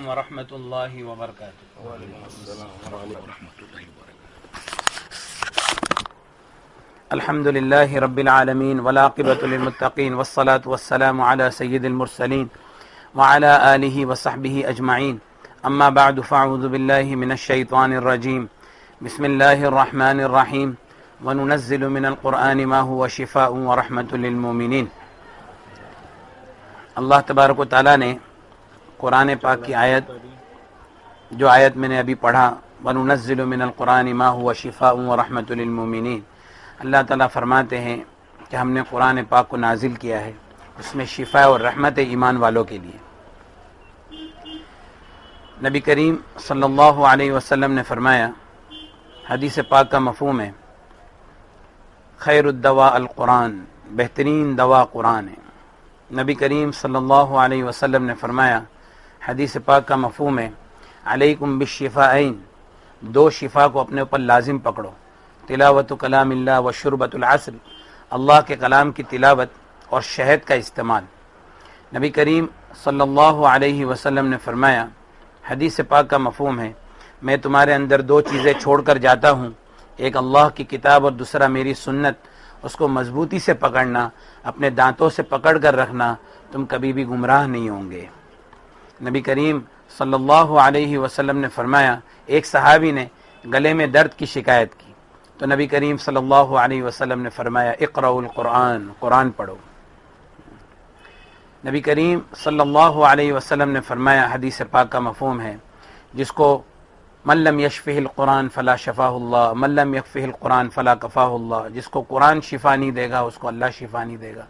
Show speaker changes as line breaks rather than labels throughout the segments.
ورحمۃ اللہ وبرکاتہ۔ الحمد للہ رب العالمین والعاقبۃ للمتقین والصلاة والسلام علی سید المرسلین وعلی آلہ وصحبہ اجمعین، اما بعد فاعوذ باللہ من الشیطان الرجیم، بسم اللہ الرحمن الرحیم، وننزل من القرآن ما هو شفاء ورحمۃ للمؤمنین۔ اللہ تبارک و تعالیٰ نے قرآن پاک کی آیت، جو آیت میں نے ابھی پڑھا، وَنُنَزِّلُ مِنَ الْقُرْآنِ مَا هُوَ شِفَاءٌ وَرَحْمَةٌ لِلْمُؤْمِنِينَ، اللہ تعالیٰ فرماتے ہیں کہ ہم نے قرآن پاک کو نازل کیا ہے، اس میں شفا اور رحمت ایمان والوں کے لیے۔ نبی کریم صلی اللہ علیہ وسلم نے فرمایا، حدیث پاک کا مفہوم ہے، خیر الدواء القرآن، بہترین دوا قرآن ہے۔ نبی کریم صلی اللہ علیہ وسلم نے فرمایا، حدیث پاک کا مفہوم ہے، علیکم بالشفاءین، دو شفا کو اپنے اوپر لازم پکڑو، تلاوت کلام اللہ و شربۃ العسل، اللہ کے کلام کی تلاوت اور شہد کا استعمال۔ نبی کریم صلی اللہ علیہ وسلم نے فرمایا، حدیث پاک کا مفہوم ہے، میں تمہارے اندر دو چیزیں چھوڑ کر جاتا ہوں، ایک اللہ کی کتاب اور دوسرا میری سنت، اس کو مضبوطی سے پکڑنا، اپنے دانتوں سے پکڑ کر رکھنا، تم کبھی بھی گمراہ نہیں ہوں گے۔ نبی کریم صلی اللہ علیہ وسلم نے فرمایا، ایک صحابی نے گلے میں درد کی شکایت کی تو نبی کریم صلی اللہ علیہ وسلم نے فرمایا، اقرؤوا القرآن، قرآن پڑھو۔ نبی کریم صلی اللہ علیہ وسلم نے فرمایا، حدیث پاک کا مفہوم ہے، جس کو من لم یشفہ القرآن فلا شفاہ اللہ، من لم یکفہ القرآن فلا کفاہ اللہ، جس کو قرآن شفا نہیں دے گا اس کو اللہ شفا نہیں دے گا،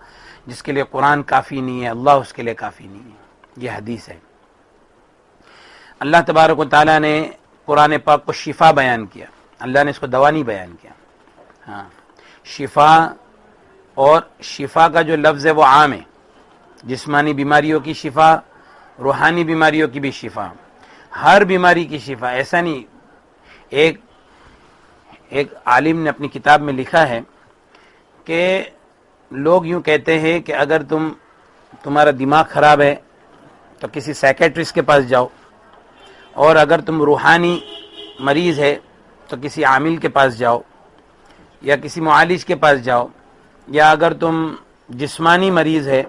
جس کے لیے قرآن کافی نہیں ہے اللہ اس کے لیے کافی نہیں ہے۔ یہ حدیث ہے۔ اللہ تبارک و تعالیٰ نے قرآن پاک کو شفا بیان کیا، اللہ نے اس کو دوا نہیں بیان کیا۔ ہاں، شفا، اور شفا کا جو لفظ ہے وہ عام ہے، جسمانی بیماریوں کی شفا، روحانی بیماریوں کی بھی شفا، ہر بیماری کی شفا۔ ایسا نہیں، ایک عالم نے اپنی کتاب میں لکھا ہے کہ لوگ یوں کہتے ہیں کہ اگر تمہارا دماغ خراب ہے تو کسی سائیکیٹرسٹ کے پاس جاؤ، اور اگر تم روحانی مریض ہے تو کسی عامل کے پاس جاؤ یا کسی معالج کے پاس جاؤ، یا اگر تم جسمانی مریض ہے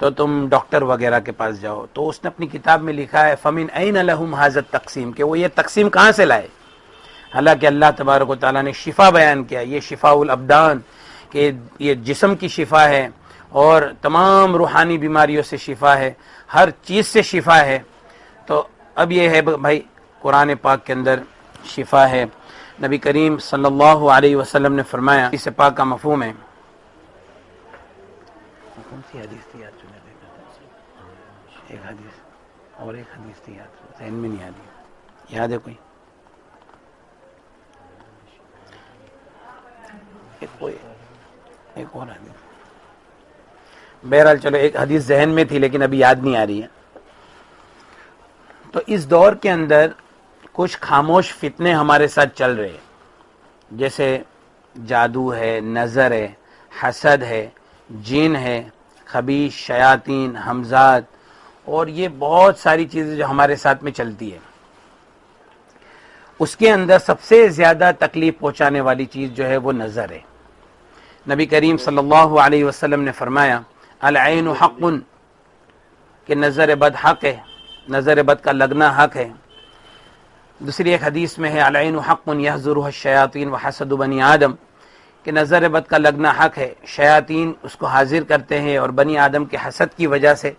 تو تم ڈاکٹر وغیرہ کے پاس جاؤ۔ تو اس نے اپنی کتاب میں لکھا ہے، فَمِنْ أَيْنَ لَهُمْ هَذَا التَّقْسِيمُ، کہ وہ یہ تقسیم کہاں سے لائے؟ حالانکہ اللہ تبارک و تعالیٰ نے شفا بیان کیا، یہ شفاء الابدان، کہ یہ جسم کی شفا ہے اور تمام روحانی بیماریوں سے شفا ہے، ہر چیز سے شفا ہے۔ تو اب یہ ہے بھائی، قرآن پاک کے اندر شفا ہے۔ نبی کریم صلی اللہ علیہ وسلم نے فرمایا، اس پاک کا مفہوم ہے، کون سی حدیث تھی یاد؟ ایک حدیث اور ایک حدیث تھی یاد، ذہن میں نہیں آتی، یاد ہے کوئی؟ ایک اور حدیث، بہرحال چلو ایک حدیث ذہن میں تھی لیکن ابھی یاد نہیں آ رہی ہے۔ تو اس دور کے اندر کچھ خاموش فتنے ہمارے ساتھ چل رہے ہیں، جیسے جادو ہے، نظر ہے، حسد ہے، جن ہے، خبیث شیاطین، حمزات، اور یہ بہت ساری چیزیں جو ہمارے ساتھ میں چلتی ہے۔ اس کے اندر سب سے زیادہ تکلیف پہنچانے والی چیز جو ہے وہ نظر ہے۔ نبی کریم صلی اللہ علیہ وسلم نے فرمایا، العین حق، کہ نظر بد حق ہے، نظر بد کا لگنا حق ہے۔ دوسری ایک حدیث میں ہے، العین حق یحضرها الشیاطین وحسد بنی آدم، کہ نظر بد کا لگنا حق ہے، شیاطین اس کو حاضر کرتے ہیں اور بنی آدم کے حسد کی وجہ سے۔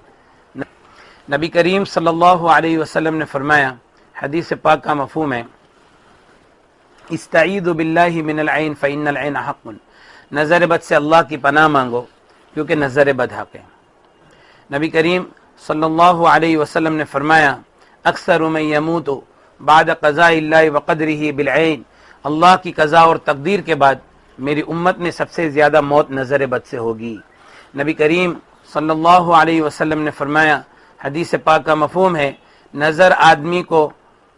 نبی کریم صلی اللہ علیہ وسلم نے فرمایا، حدیث پاک کا مفہوم ہے، استعیذوا باللہ من العین فإن العین حق، نظر بد سے اللہ کی پناہ مانگو کیونکہ نظر بد حق ہے۔ نبی کریم صلی اللہ علیہ وسلم نے فرمایا، اکثر من یموت بعد قضاء اللہ وقدرہ بالعین، اللہ کی قضاء اور تقدیر کے بعد میری امت میں سب سے زیادہ موت نظر بد سے ہوگی۔ نبی کریم صلی اللہ علیہ وسلم نے فرمایا، حدیث پاک کا مفہوم ہے، نظر آدمی کو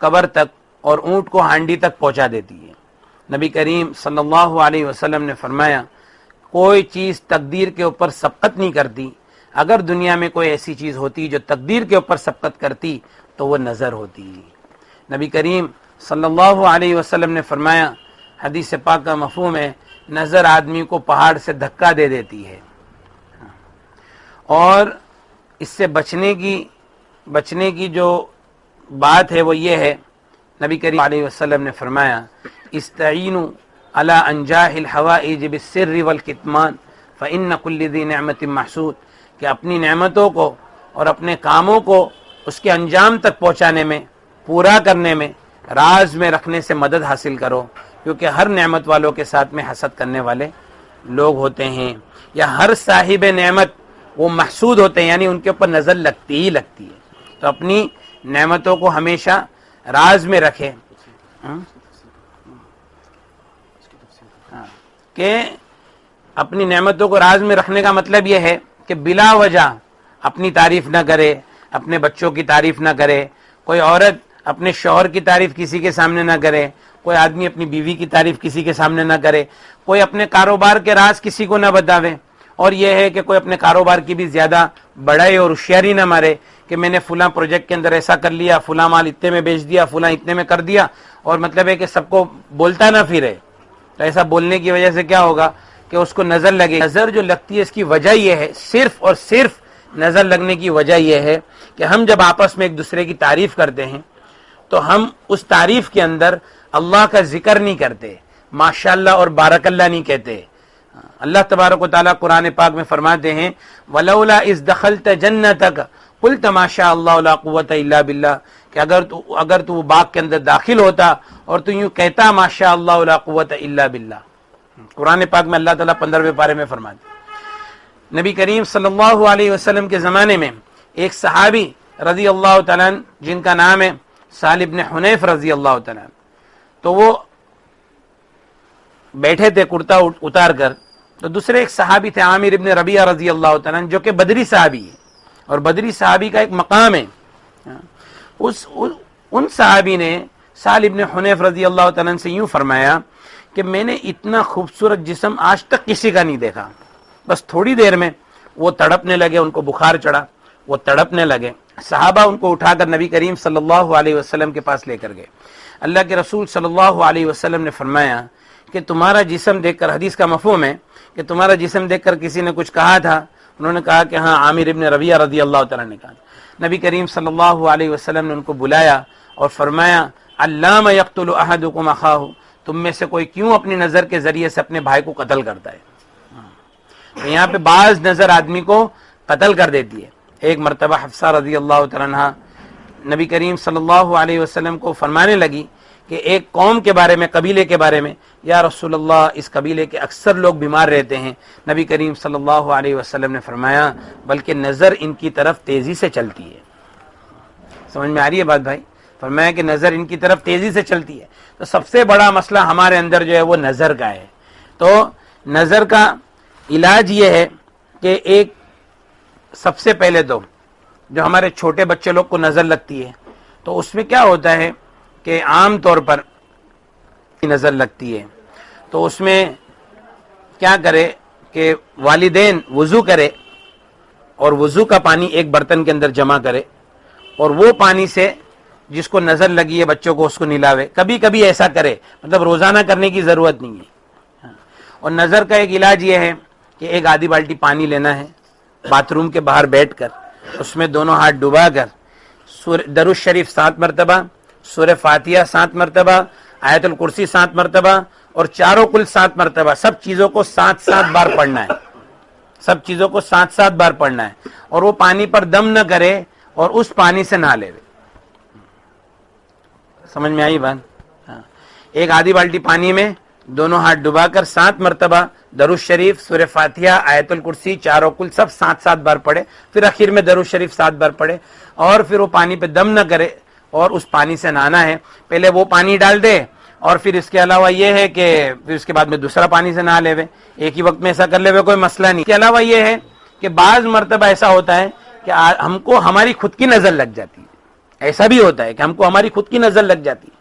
قبر تک اور اونٹ کو ہانڈی تک پہنچا دیتی ہے۔ نبی کریم صلی اللہ علیہ وسلم نے فرمایا، کوئی چیز تقدیر کے اوپر سبقت نہیں کرتی، اگر دنیا میں کوئی ایسی چیز ہوتی جو تقدیر کے اوپر سبقت کرتی تو وہ نظر ہوتی ہے۔ نبی کریم صلی اللہ علیہ وسلم نے فرمایا، حدیث پاک کا مفہوم ہے، نظر آدمی کو پہاڑ سے دھکا دے دیتی ہے، اور اس سے بچنے کی جو بات ہے وہ یہ ہے، نبی کریم علیہ وسلم نے فرمایا استعینوا علی انجاح الحوائج بالسر والکتمان فإن كل ذی نعمت محسود، کہ اپنی نعمتوں کو اور اپنے کاموں کو اس کے انجام تک پہنچانے میں، پورا کرنے میں، راز میں رکھنے سے مدد حاصل کرو، کیونکہ ہر نعمت والوں کے ساتھ میں حسد کرنے والے لوگ ہوتے ہیں، یا ہر صاحب نعمت وہ محسود ہوتے ہیں، یعنی ان کے اوپر نظر لگتی ہی لگتی ہے۔ تو اپنی نعمتوں کو ہمیشہ راز میں رکھے، کہ اپنی نعمتوں کو راز میں رکھنے کا مطلب یہ ہے کہ بلا وجہ اپنی تعریف نہ کرے، اپنے بچوں کی تعریف نہ کرے، کوئی عورت اپنے شوہر کی تعریف کسی کے سامنے نہ کرے، کوئی آدمی اپنی بیوی کی تعریف کسی کے سامنے نہ کرے، کوئی اپنے کاروبار کے راز کسی کو نہ بتاوے، اور یہ ہے کہ کوئی اپنے کاروبار کی بھی زیادہ بڑائی اور ہوشیاری نہ مارے کہ میں نے فلاں پروجیکٹ کے اندر ایسا کر لیا، فلاں مال اتنے میں بیچ دیا، فلاں اتنے میں کر دیا، اور مطلب ہے کہ سب کو بولتا نہ پھرے۔ تو ایسا بولنے کی وجہ سے کیا ہوگا کہ اس کو نظر لگے۔ نظر جو لگتی ہے اس کی وجہ یہ ہے، صرف اور صرف نظر لگنے کی وجہ یہ ہے کہ ہم جب آپس میں ایک دوسرے کی تعریف کرتے ہیں تو ہم اس تعریف کے اندر اللہ کا ذکر نہیں کرتے، ماشاءاللہ اور بارک اللہ نہیں کہتے۔ اللہ تبارک و تعالیٰ قرآن پاک میں فرماتے ہیں وَلَوْلَا إِذْ دَخَلْتَ جَنَّتَكَ قُلْتَ مَا شَاءَ اللَّهُ لَا قُوَّةَ إِلَّا بِاللَّهِ، کہ اگر تو باغ کے اندر داخل ہوتا اور تو یوں کہتا ما شاء اللہ لا قوت الا باللہ۔ قرآن پاک میں اللہ تعالیٰ 15ویں پارے میں فرماتے، نبی کریم صلی اللہ علیہ وسلم کے زمانے میں ایک صحابی رضی اللہ تعالیٰ عنہ جن کا نام ہے سہل بن حنیف رضی اللہ تعالیٰ عنہ، تو وہ بیٹھے تھے کرتا اتار کر، تو دوسرے ایک صحابی تھے عامر ابن ربیعہ رضی اللہ تعالیٰ عنہ، جو کہ بدری صحابی ہے، اور بدری صحابی کا ایک مقام ہے۔ ان صحابی نے سہل ابن حنیف رضی اللہ تعالیٰ عنہ سے یوں فرمایا کہ میں نے اتنا خوبصورت جسم آج تک کسی کا نہیں دیکھا۔ بس تھوڑی دیر میں وہ تڑپنے لگے، ان کو بخار چڑھا، وہ تڑپنے لگے۔ صحابہ ان کو اٹھا کر نبی کریم صلی اللہ علیہ وسلم کے پاس لے کر گئے۔ اللہ کے رسول صلی اللہ علیہ وسلم نے فرمایا کہ تمہارا جسم دیکھ کر، حدیث کا مفہوم ہے کہ تمہارا جسم دیکھ کر کسی نے کچھ کہا تھا؟ انہوں نے کہا کہ ہاں، عامر ابن ربیعہ رضی اللہ تعالیٰ نے کہا۔ نبی کریم صلی اللہ علیہ وسلم نے ان کو بلایا اور فرمایا علام یقتل احدکم اخاہ، تم میں سے کوئی کیوں اپنی نظر کے ذریعے سے اپنے بھائی کو قتل کرتا ہے؟ تو یہاں پہ بعض نظر آدمی کو قتل کر دیتی ہے۔ ایک مرتبہ حفصہ رضی اللہ تعالیٰ عنہ نبی کریم صلی اللہ علیہ وسلم کو فرمانے لگی کہ ایک قوم کے بارے میں، قبیلے کے بارے میں، یا رسول اللہ اس قبیلے کے اکثر لوگ بیمار رہتے ہیں۔ نبی کریم صلی اللہ علیہ وسلم نے فرمایا بلکہ نظر ان کی طرف تیزی سے چلتی ہے۔ سمجھ میں آ رہی ہے بات بھائی؟ فرمایا کہ نظر ان کی طرف تیزی سے چلتی ہے۔ تو سب سے بڑا مسئلہ ہمارے اندر جو ہے وہ نظر کا ہے۔ تو نظر کا علاج یہ ہے کہ ایک سب سے پہلے تو جو ہمارے چھوٹے بچے لوگ کو نظر لگتی ہے تو اس میں کیا ہوتا ہے کہ عام طور پر نظر لگتی ہے تو اس میں کیا کرے کہ والدین وضو کرے اور وضو کا پانی ایک برتن کے اندر جمع کرے اور وہ پانی سے جس کو نظر لگی ہے بچوں کو اس کو نلاوے۔ کبھی کبھی ایسا کرے، مطلب روزانہ کرنے کی ضرورت نہیں ہے۔ اور نظر کا ایک علاج یہ ہے کہ ایک آدھی بالٹی پانی لینا ہے، باتھ روم کے باہر بیٹھ کر اس میں دونوں ہاتھ ڈبا کر درود الشریف 7 مرتبہ، سورہ فاتحہ 7 مرتبہ، آیت الکرسی 7 مرتبہ اور چاروں کل 7 مرتبہ، سب چیزوں کو 7 بار پڑھنا ہے۔ سب چیزوں کو 7 بار پڑھنا ہے، اور وہ پانی پر دم نہ کرے اور اس پانی سے نہ لے۔ سمجھ میں آئی بات؟ ایک آدھی بالٹی پانی میں دونوں ہاتھ ڈبا کر 7 مرتبہ درود شریف، سورہ فاتحہ، آیت الکرسی، چاروں کل سب 7 بار پڑھے، پھر آخر میں درود شریف 7 بار پڑھے، اور پھر وہ پانی پہ دم نہ کرے اور اس پانی سے نہانا ہے۔ پہلے وہ پانی ڈال دے اور پھر اس کے علاوہ یہ ہے کہ پھر اس کے بعد میں دوسرا پانی سے نہا لے وے، ایک ہی وقت میں ایسا کر لے وے، کوئی مسئلہ نہیں۔ اس کے علاوہ یہ ہے کہ بعض مرتبہ ایسا ہوتا ہے کہ ہم کو ہماری خود کی نظر لگ جاتی ہے۔ ایسا بھی ہوتا ہے کہ ہم کو ہماری خود کی نظر لگ جاتی ہے۔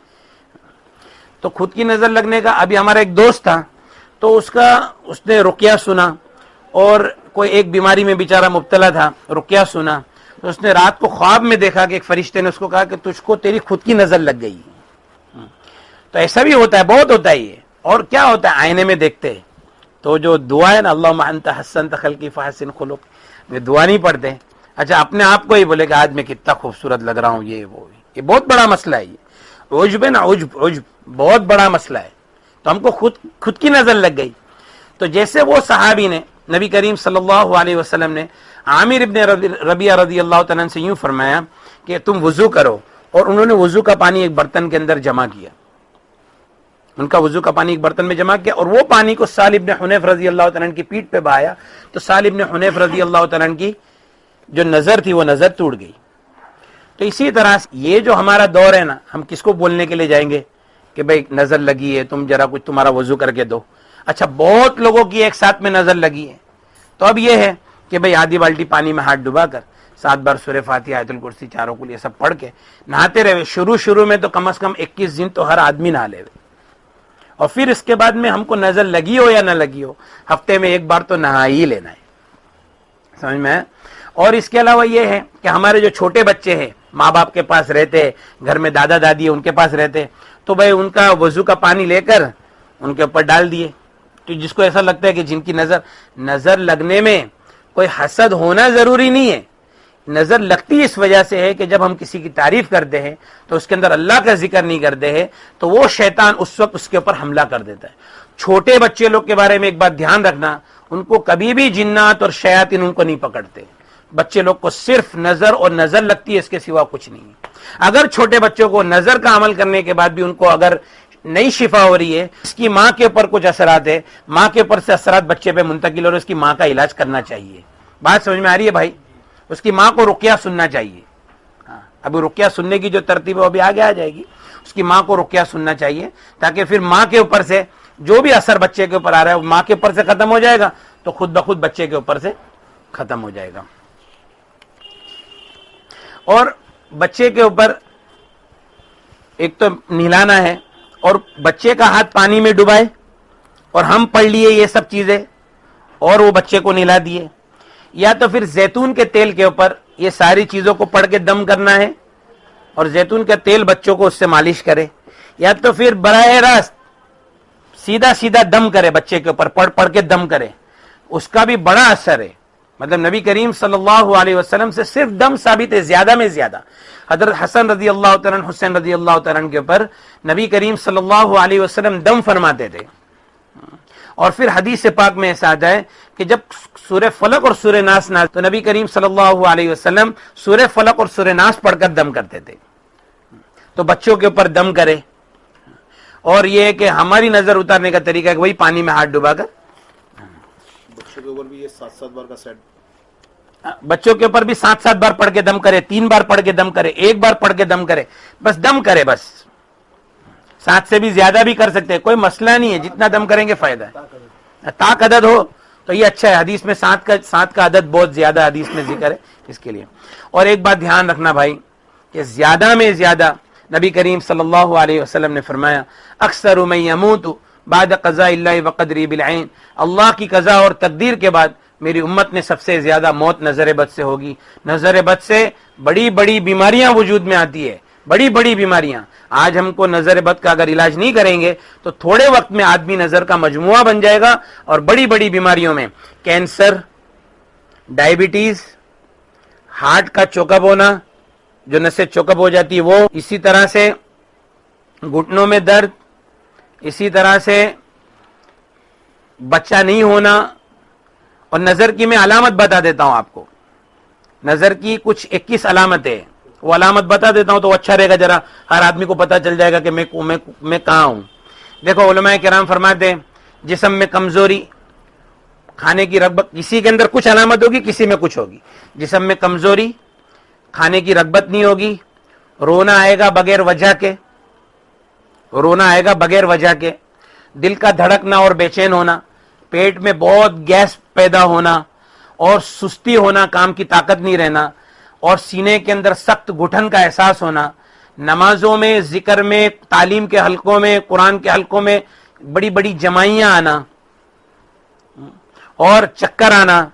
تو خود کی نظر لگنے کا، ابھی ہمارا ایک دوست تھا تو اس نے رقیہ سنا، اور کوئی ایک بیماری میں بیچارہ مبتلا تھا، رقیہ سنا تو اس نے رات کو خواب میں دیکھا کہ ایک فرشتے نے اس کو کہا کہ تجھ کو تیری خود کی نظر لگ گئی. تو ایسا بھی ہوتا ہے, بہت ہوتا ہے یہ. اور کیا ہوتا ہے, آئینے میں دیکھتے ہیں تو جو دعا ہے نا, اللہم انت حسنت خلقی فحسن خلق, یہ دعا نہیں پڑھتے. اچھا اپنے آپ کو ہی بولے کہ آج میں کتنا خوبصورت لگ رہا ہوں, یہ بہت بڑا مسئلہ ہے. یہ عجب ہے نا, عجب بہت بڑا مسئلہ ہے. تو ہم کو خود کی نظر لگ گئی. تو جیسے وہ صحابی نے, نبی کریم صلی اللہ علیہ وسلم نے عامر ابن ربیعہ رضی اللہ تعالیٰ عنہ سے یوں فرمایا کہ تم وضو کرو, اور انہوں نے وضو کا پانی ایک برتن کے اندر جمع کیا. ان کا وضو کا پانی ایک برتن میں جمع کیا, اور وہ پانی کو سال ابن حنیف رضی اللہ تعالیٰ عنہ کی پیٹھ پہ بہایا. تو سال ابن حنیف رضی اللہ تعالیٰ عنہ کی جو نظر تھی وہ نظر ٹوٹ گئی. تو اسی طرح یہ جو ہمارا دور ہے نا, ہم کس کو بولنے کے لیے جائیں گے کہ بھائی نظر لگی ہے, تم ذرا کچھ تمہارا وضو کر کے دو. اچھا بہت لوگوں کی ایک ساتھ میں نظر لگی ہے, تو اب یہ ہے کہ بھائی آدھی بالٹی پانی میں ہاتھ ڈبا کر 7 بار سورہ فاتحہ آیت الکرسی چاروں کو یہ سب پڑھ کے نہاتے رہے. شروع میں تو کم از کم 21 دن تو ہر آدمی نہا لے, اور پھر اس کے بعد میں ہم کو نظر لگی ہو یا نہ لگی ہو, ہفتے میں ایک بار تو نہا ہی لینا ہے. سمجھ میں. اور اس کے علاوہ یہ ہے کہ ہمارے جو چھوٹے بچے ہیں, ماں باپ کے پاس رہتے, گھر میں دادا دادی ہے ان کے پاس رہتے, تو بھائی ان کا وضو کا پانی لے کر ان کے اوپر ڈال دیے. تو جس کو ایسا لگتا ہے کہ جن کی نظر لگنے میں کوئی حسد ہونا ضروری نہیں ہے, نظر لگتی اس وجہ سے ہے کہ جب ہم کسی کی تعریف کرتے ہیں تو اس کے اندر اللہ کا ذکر نہیں کرتے ہیں, تو وہ شیطان اس وقت اس کے اوپر حملہ کر دیتا ہے. چھوٹے بچے لوگ کے بارے میں ایک بات دھیان رکھنا, ان کو کبھی بھی جنات اور شیاطین ان کو نہیں پکڑتے. بچے لوگ کو صرف نظر اور نظر لگتی ہے, اس کے سوا کچھ نہیں. اگر چھوٹے بچوں کو نظر کا عمل کرنے کے بعد بھی ان کو اگر نئی شفا ہو رہی ہے, اس کی ماں کے اوپر کچھ اثرات ہے, ماں کے اوپر سے اثرات بچے پہ منتقل ہو رہے, اس کی ماں کا علاج کرنا چاہیے. بات سمجھ میں آ رہی ہے بھائی؟ اس کی ماں کو رقیہ سننا چاہیے. ابھی رقیہ سننے کی جو ترتیب ہے وہ ابھی آگے آ جائے گی. اس کی ماں کو رقیہ سننا چاہیے, تاکہ پھر ماں کے اوپر سے جو بھی اثر بچے کے اوپر آ رہا ہے وہ ماں کے اوپر سے ختم ہو جائے گا, تو خود بخود بچے کے اوپر سے ختم ہو جائے گا. اور بچے کے اوپر ایک تو نہلانا ہے, اور بچے کا ہاتھ پانی میں ڈبائے, اور ہم پڑھ لیے یہ سب چیزیں اور وہ بچے کو نہلا دیے, یا تو پھر زیتون کے تیل کے اوپر یہ ساری چیزوں کو پڑھ کے دم کرنا ہے, اور زیتون کا تیل بچوں کو اس سے مالش کرے, یا تو پھر براہ راست سیدھا دم کرے بچے کے اوپر, پڑھ کے دم کرے. اس کا بھی بڑا اثر ہے. مطلب نبی کریم صلی اللہ علیہ وسلم سے صرف دم ثابت ہے, زیادہ میں زیادہ. حضرت حسن رضی اللہ تعالیٰ عنہ, حسین رضی اللہ تعالیٰ عنہ کے اوپر نبی کریم صلی اللہ علیہ وسلم دم فرماتے تھے. اور پھر حدیث پاک میں ایسا آتا ہے کہ جب سورہ فلق اور سورہ ناس نازل, تو نبی کریم صلی اللہ علیہ وسلم سورہ فلق اور سورہ ناس پڑھ کر دم کرتے تھے. تو بچوں کے اوپر دم کرے. اور یہ ہے کہ ہماری نظر اتارنے کا طریقہ ہے کہ وہی پانی میں ہاتھ ڈبا کر,
بچوں کے اوپر بھی یہ 7 بار کا سیٹ,
بچوں کے اوپر بھی 7 بار پڑھ کے دم کرے, 3 بار پڑھ کے دم کرے, 1 بار پڑھ کے دم کرے, بس دم کرے. بس 7 سے بھی زیادہ بھی کر سکتے, کوئی مسئلہ نہیں ہے, جتنا دم کریں گے فائدہ ہے. طاق عدد ہو تو یہ اچھا ہے. حدیث میں 7 کا عدد بہت زیادہ حدیث میں ذکر ہے اس کے لیے. اور ایک بات دھیان رکھنا بھائی, کہ زیادہ میں زیادہ نبی کریم صلی اللہ علیہ وسلم نے فرمایا, اکثر من یموت بعد قضاء اللہ وقدری بالعین, اللہ کی قضا اور تقدیر کے بعد میری امت نے سب سے زیادہ موت نظر بد سے ہوگی. نظر بد سے بڑی بڑی بیماریاں وجود میں آتی ہے, بڑی بڑی بیماریاں. آج ہم کو نظر بد کا اگر علاج نہیں کریں گے تو تھوڑے وقت میں آدمی نظر کا مجموعہ بن جائے گا, اور بڑی بڑی بیماریوں میں کینسر, ڈائبٹیز, ہارٹ کا چوکب ہونا, جو نسیں چوکب ہو جاتی ہے وہ, اسی طرح سے گھٹنوں میں درد, اسی طرح سے بچہ نہیں ہونا. اور نظر کی میں علامت بتا دیتا ہوں آپ کو, نظر کی کچھ 21 علامتیں, وہ علامت بتا دیتا ہوں تو اچھا رہے گا, ذرا ہر آدمی کو پتا چل جائے گا کہ میں کہاں ہوں. دیکھو علماء کرام فرماتے ہیں, جسم میں کمزوری, کھانے کی رغبت, کسی کے اندر کچھ علامت ہوگی, کسی میں کچھ ہوگی. جسم میں کمزوری, کھانے کی رغبت نہیں ہوگی, رونا آئے گا بغیر وجہ کے, رونا آئے گا بغیر وجہ کے, دل کا دھڑکنا اور بے چین ہونا, پیٹ میں بہت گیس پیدا ہونا اور سستی ہونا, کام کی طاقت نہیں رہنا, اور سینے کے اندر سخت گھٹن کا احساس ہونا, نمازوں میں, ذکر میں, تعلیم کے حلقوں میں, قرآن کے حلقوں میں بڑی بڑی جمائیاں آنا, اور چکر آنا.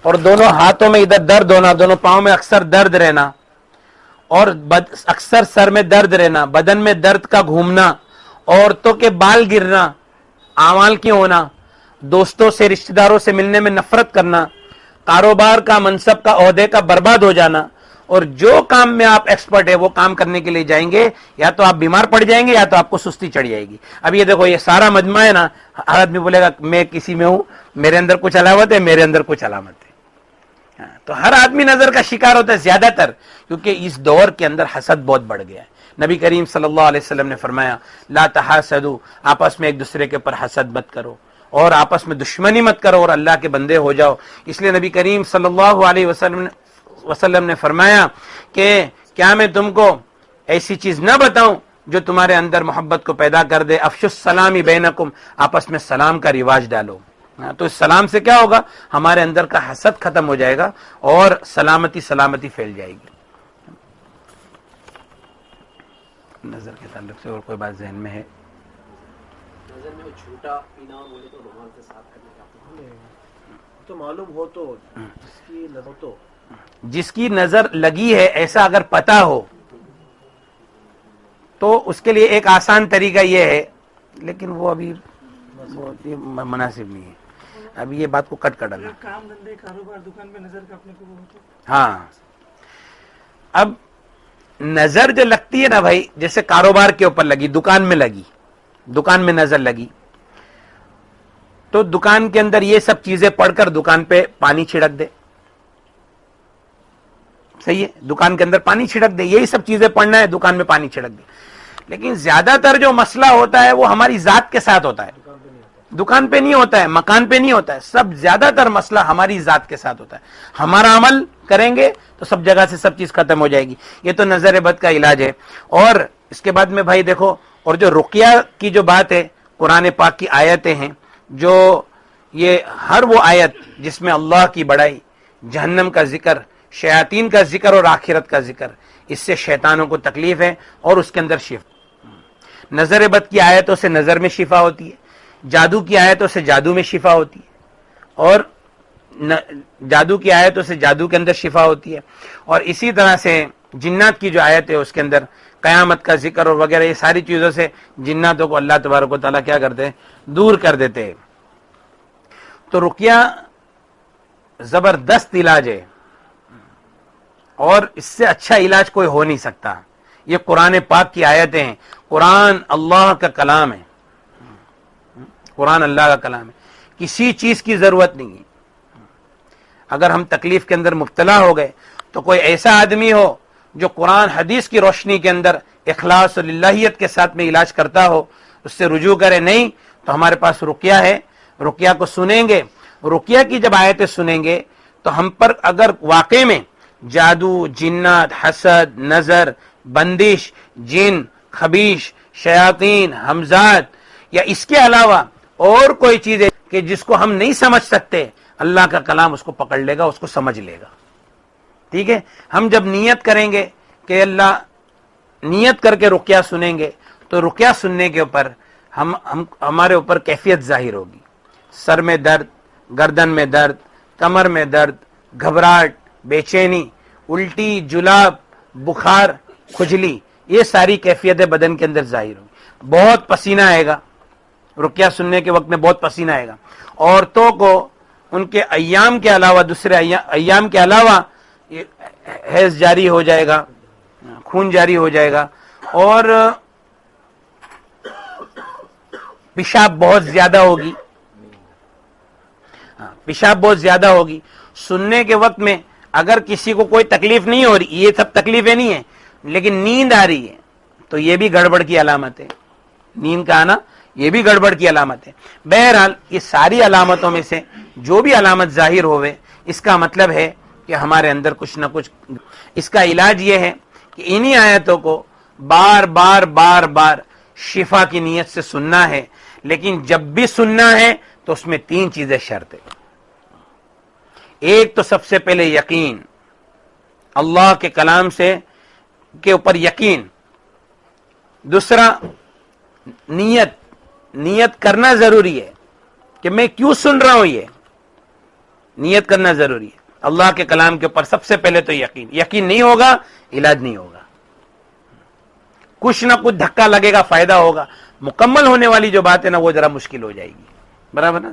اور دونوں ہاتھوں میں ادھر درد ہونا, دونوں پاؤں میں اکثر درد رہنا, اور اکثر سر میں درد رہنا, بدن میں درد کا گھومنا, عورتوں کے بال گرنا, اعمال کی ہونا, دوستوں سے رشتہ داروں سے ملنے میں نفرت کرنا, کاروبار کا منصب کا عہدے کا برباد ہو جانا, اور جو کام میں آپ ایکسپرٹ ہے وہ کام کرنے کے لیے جائیں گے یا تو آپ بیمار پڑ جائیں گے یا تو آپ کو سستی چڑھ جائے گی. اب یہ دیکھو یہ سارا مجمع ہے نا, ہر آدمی بولے گا میں کسی میں ہوں, میرے اندر کچھ علامت ہے, میرے اندر کچھ علامت ہے. تو ہر آدمی نظر کا شکار ہوتا ہے زیادہ تر, کیونکہ اس دور کے اندر حسد بہت بڑھ گیا ہے. نبی کریم صلی اللہ علیہ وسلم نے فرمایا لا تحاسدوا, آپس میں ایک دوسرے کے اوپر حسد مت کرو اور آپس میں دشمنی مت کرو اور اللہ کے بندے ہو جاؤ. اس لیے نبی کریم صلی اللہ علیہ وسلم نے فرمایا کہ کیا میں تم کو ایسی چیز نہ بتاؤں جو تمہارے اندر محبت کو پیدا کر دے. افشوا السلام بینکم, آپس میں سلام کا رواج ڈالو. تو اس سلام سے کیا ہوگا, ہمارے اندر کا حسد ختم ہو جائے گا اور سلامتی پھیل جائے گی. نظر کے تعلق سے اور کوئی بات ذہن میں ہے؟
نظر میں جھوٹا پینا بولے تو رومال کے ساتھ کرنے کا تو معلوم ہو تو جس کی نظر تو
جس کی نظر لگی ہے ایسا اگر پتا ہو تو اس کے لیے ایک آسان طریقہ یہ ہے, لیکن وہ ابھی مناسب نہیں ہے. ابھی یہ بات کو کٹ کر ڈالنا.
کام دھندے کاروبار دکان پہ نظر کا اپنے کو وہ ہوتا ہے.
ہاں, اب نظر جو لگتی ہے نا بھائی, جیسے کاروبار کے اوپر لگی, دکان میں لگی, دکان میں نظر لگی, تو دکان کے اندر یہ سب چیزیں پڑھ کر دکان پہ پانی چھڑک دے. صحیح ہے, دکان کے اندر پانی چھڑک دے, یہی سب چیزیں پڑھنا ہے, دکان میں پانی چھڑک دے. لیکن زیادہ تر جو مسئلہ ہوتا ہے وہ ہماری ذات کے ساتھ ہوتا ہے, دکان پہ نہیں ہوتا ہے, مکان پہ نہیں ہوتا ہے. سب زیادہ تر مسئلہ ہماری ذات کے ساتھ ہوتا ہے. ہمارا عمل کریں گے تو سب جگہ سے سب چیز ختم ہو جائے گی. یہ تو نظر بد کا علاج ہے. اور اس کے بعد میں بھائی دیکھو, اور جو رقیہ کی جو بات ہے, قرآن پاک کی آیتیں ہیں, جو یہ ہر وہ آیت جس میں اللہ کی بڑائی, جہنم کا ذکر, شیاطین کا ذکر اور آخرت کا ذکر, اس سے شیطانوں کو تکلیف ہے اور اس کے اندر شفا. نظر بد کی آیتوں سے نظر میں شفا ہوتی ہے, جادو کی آیتوں سے جادو میں شفا ہوتی ہے, اور جادو کی آیتوں سے جادو کے اندر شفا ہوتی ہے. اور اسی طرح سے جنات کی جو آیت ہے اس کے اندر قیامت کا ذکر اور وغیرہ, یہ ساری چیزوں سے جناتوں کو اللہ تبارک و تعالیٰ کیا کرتے ہیں, دور کر دیتے ہیں. تو رقیہ زبردست علاج ہے, اور اس سے اچھا علاج کوئی ہو نہیں سکتا. یہ قرآن پاک کی آیتیں ہیں, قرآن اللہ کا کلام ہے, قرآن اللہ کا کلام ہے, کسی چیز کی ضرورت نہیں ہے. اگر ہم تکلیف کے اندر مبتلا ہو گئے تو کوئی ایسا آدمی ہو جو قرآن حدیث کی روشنی کے اندر اخلاص اور للہیت کے ساتھ میں علاج کرتا ہو, اس سے رجوع کرے. نہیں تو ہمارے پاس رقیہ ہے, رقیہ کو سنیں گے. رقیہ کی جب آیتیں سنیں گے تو ہم پر اگر واقع میں جادو, جنات, حسد, نظر, بندش, جن, خبیش, شیاطین, حمزات یا اس کے علاوہ اور کوئی چیز ہے کہ جس کو ہم نہیں سمجھ سکتے, اللہ کا کلام اس کو پکڑ لے گا, اس کو سمجھ لے گا. ٹھیک ہے, ہم جب نیت کریں گے کہ اللہ, نیت کر کے رقیہ سنیں گے تو رقیہ سننے کے اوپر ہمارے اوپر کیفیت ظاہر ہوگی. سر میں درد, گردن میں درد, کمر میں درد, گھبراہٹ, بے چینی, الٹی, جلاب, بخار, کھجلی, یہ ساری کیفیتیں بدن کے اندر ظاہر ہوگی. بہت پسینہ آئے گا, رقیہ سننے کے وقت میں بہت پسینہ آئے گا. عورتوں کو ان کے ایام کے علاوہ, دوسرے ایام کے علاوہ حیض جاری ہو جائے گا, خون جاری ہو جائے گا, اور پیشاب بہت زیادہ ہوگی, پیشاب بہت زیادہ ہوگی. سننے کے وقت میں اگر کسی کو کوئی تکلیف نہیں ہو رہی, یہ سب تکلیفیں نہیں ہیں, لیکن نیند آ رہی ہے تو یہ بھی گڑبڑ کی علامت ہے. نیند کا آنا یہ بھی گڑبڑ کی علامت ہے. بہرحال یہ ساری علامتوں میں سے جو بھی علامت ظاہر ہوئے, اس کا مطلب ہے کہ ہمارے اندر کچھ نہ کچھ. اس کا علاج یہ ہے کہ انہی آیتوں کو بار بار بار بار شفا کی نیت سے سننا ہے. لیکن جب بھی سننا ہے تو اس میں 3 چیزیں شرط ہے. ایک تو سب سے پہلے یقین, اللہ کے کلام سے کے اوپر یقین. دوسرا نیت کرنا ضروری ہے کہ میں کیوں سن رہا ہوں, یہ نیت کرنا ضروری ہے. اللہ کے کلام کے اوپر سب سے پہلے تو یقین نہیں ہوگا علاج نہیں ہوگا. کچھ نہ کچھ دھکا لگے گا، فائدہ ہوگا. مکمل ہونے والی جو بات ہے نا وہ ذرا مشکل ہو جائے گی. برابر نا.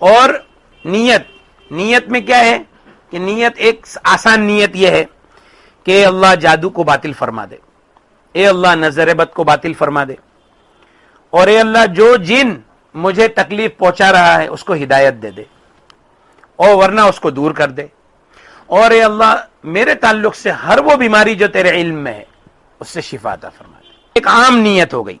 اور نیت میں کیا ہے کہ نیت ایک آسان نیت یہ ہے کہ اللہ جادو کو باطل فرما دے، اے اللہ نظر بد کو باطل فرما دے، اور اے اللہ جو جن مجھے تکلیف پہنچا رہا ہے اس کو ہدایت دے دے اور ورنہ اس کو دور کر دے، اور اے اللہ میرے تعلق سے ہر وہ بیماری جو تیرے علم میں ہے اس سے شفا عطا فرما دے. ایک عام نیت ہو گئی،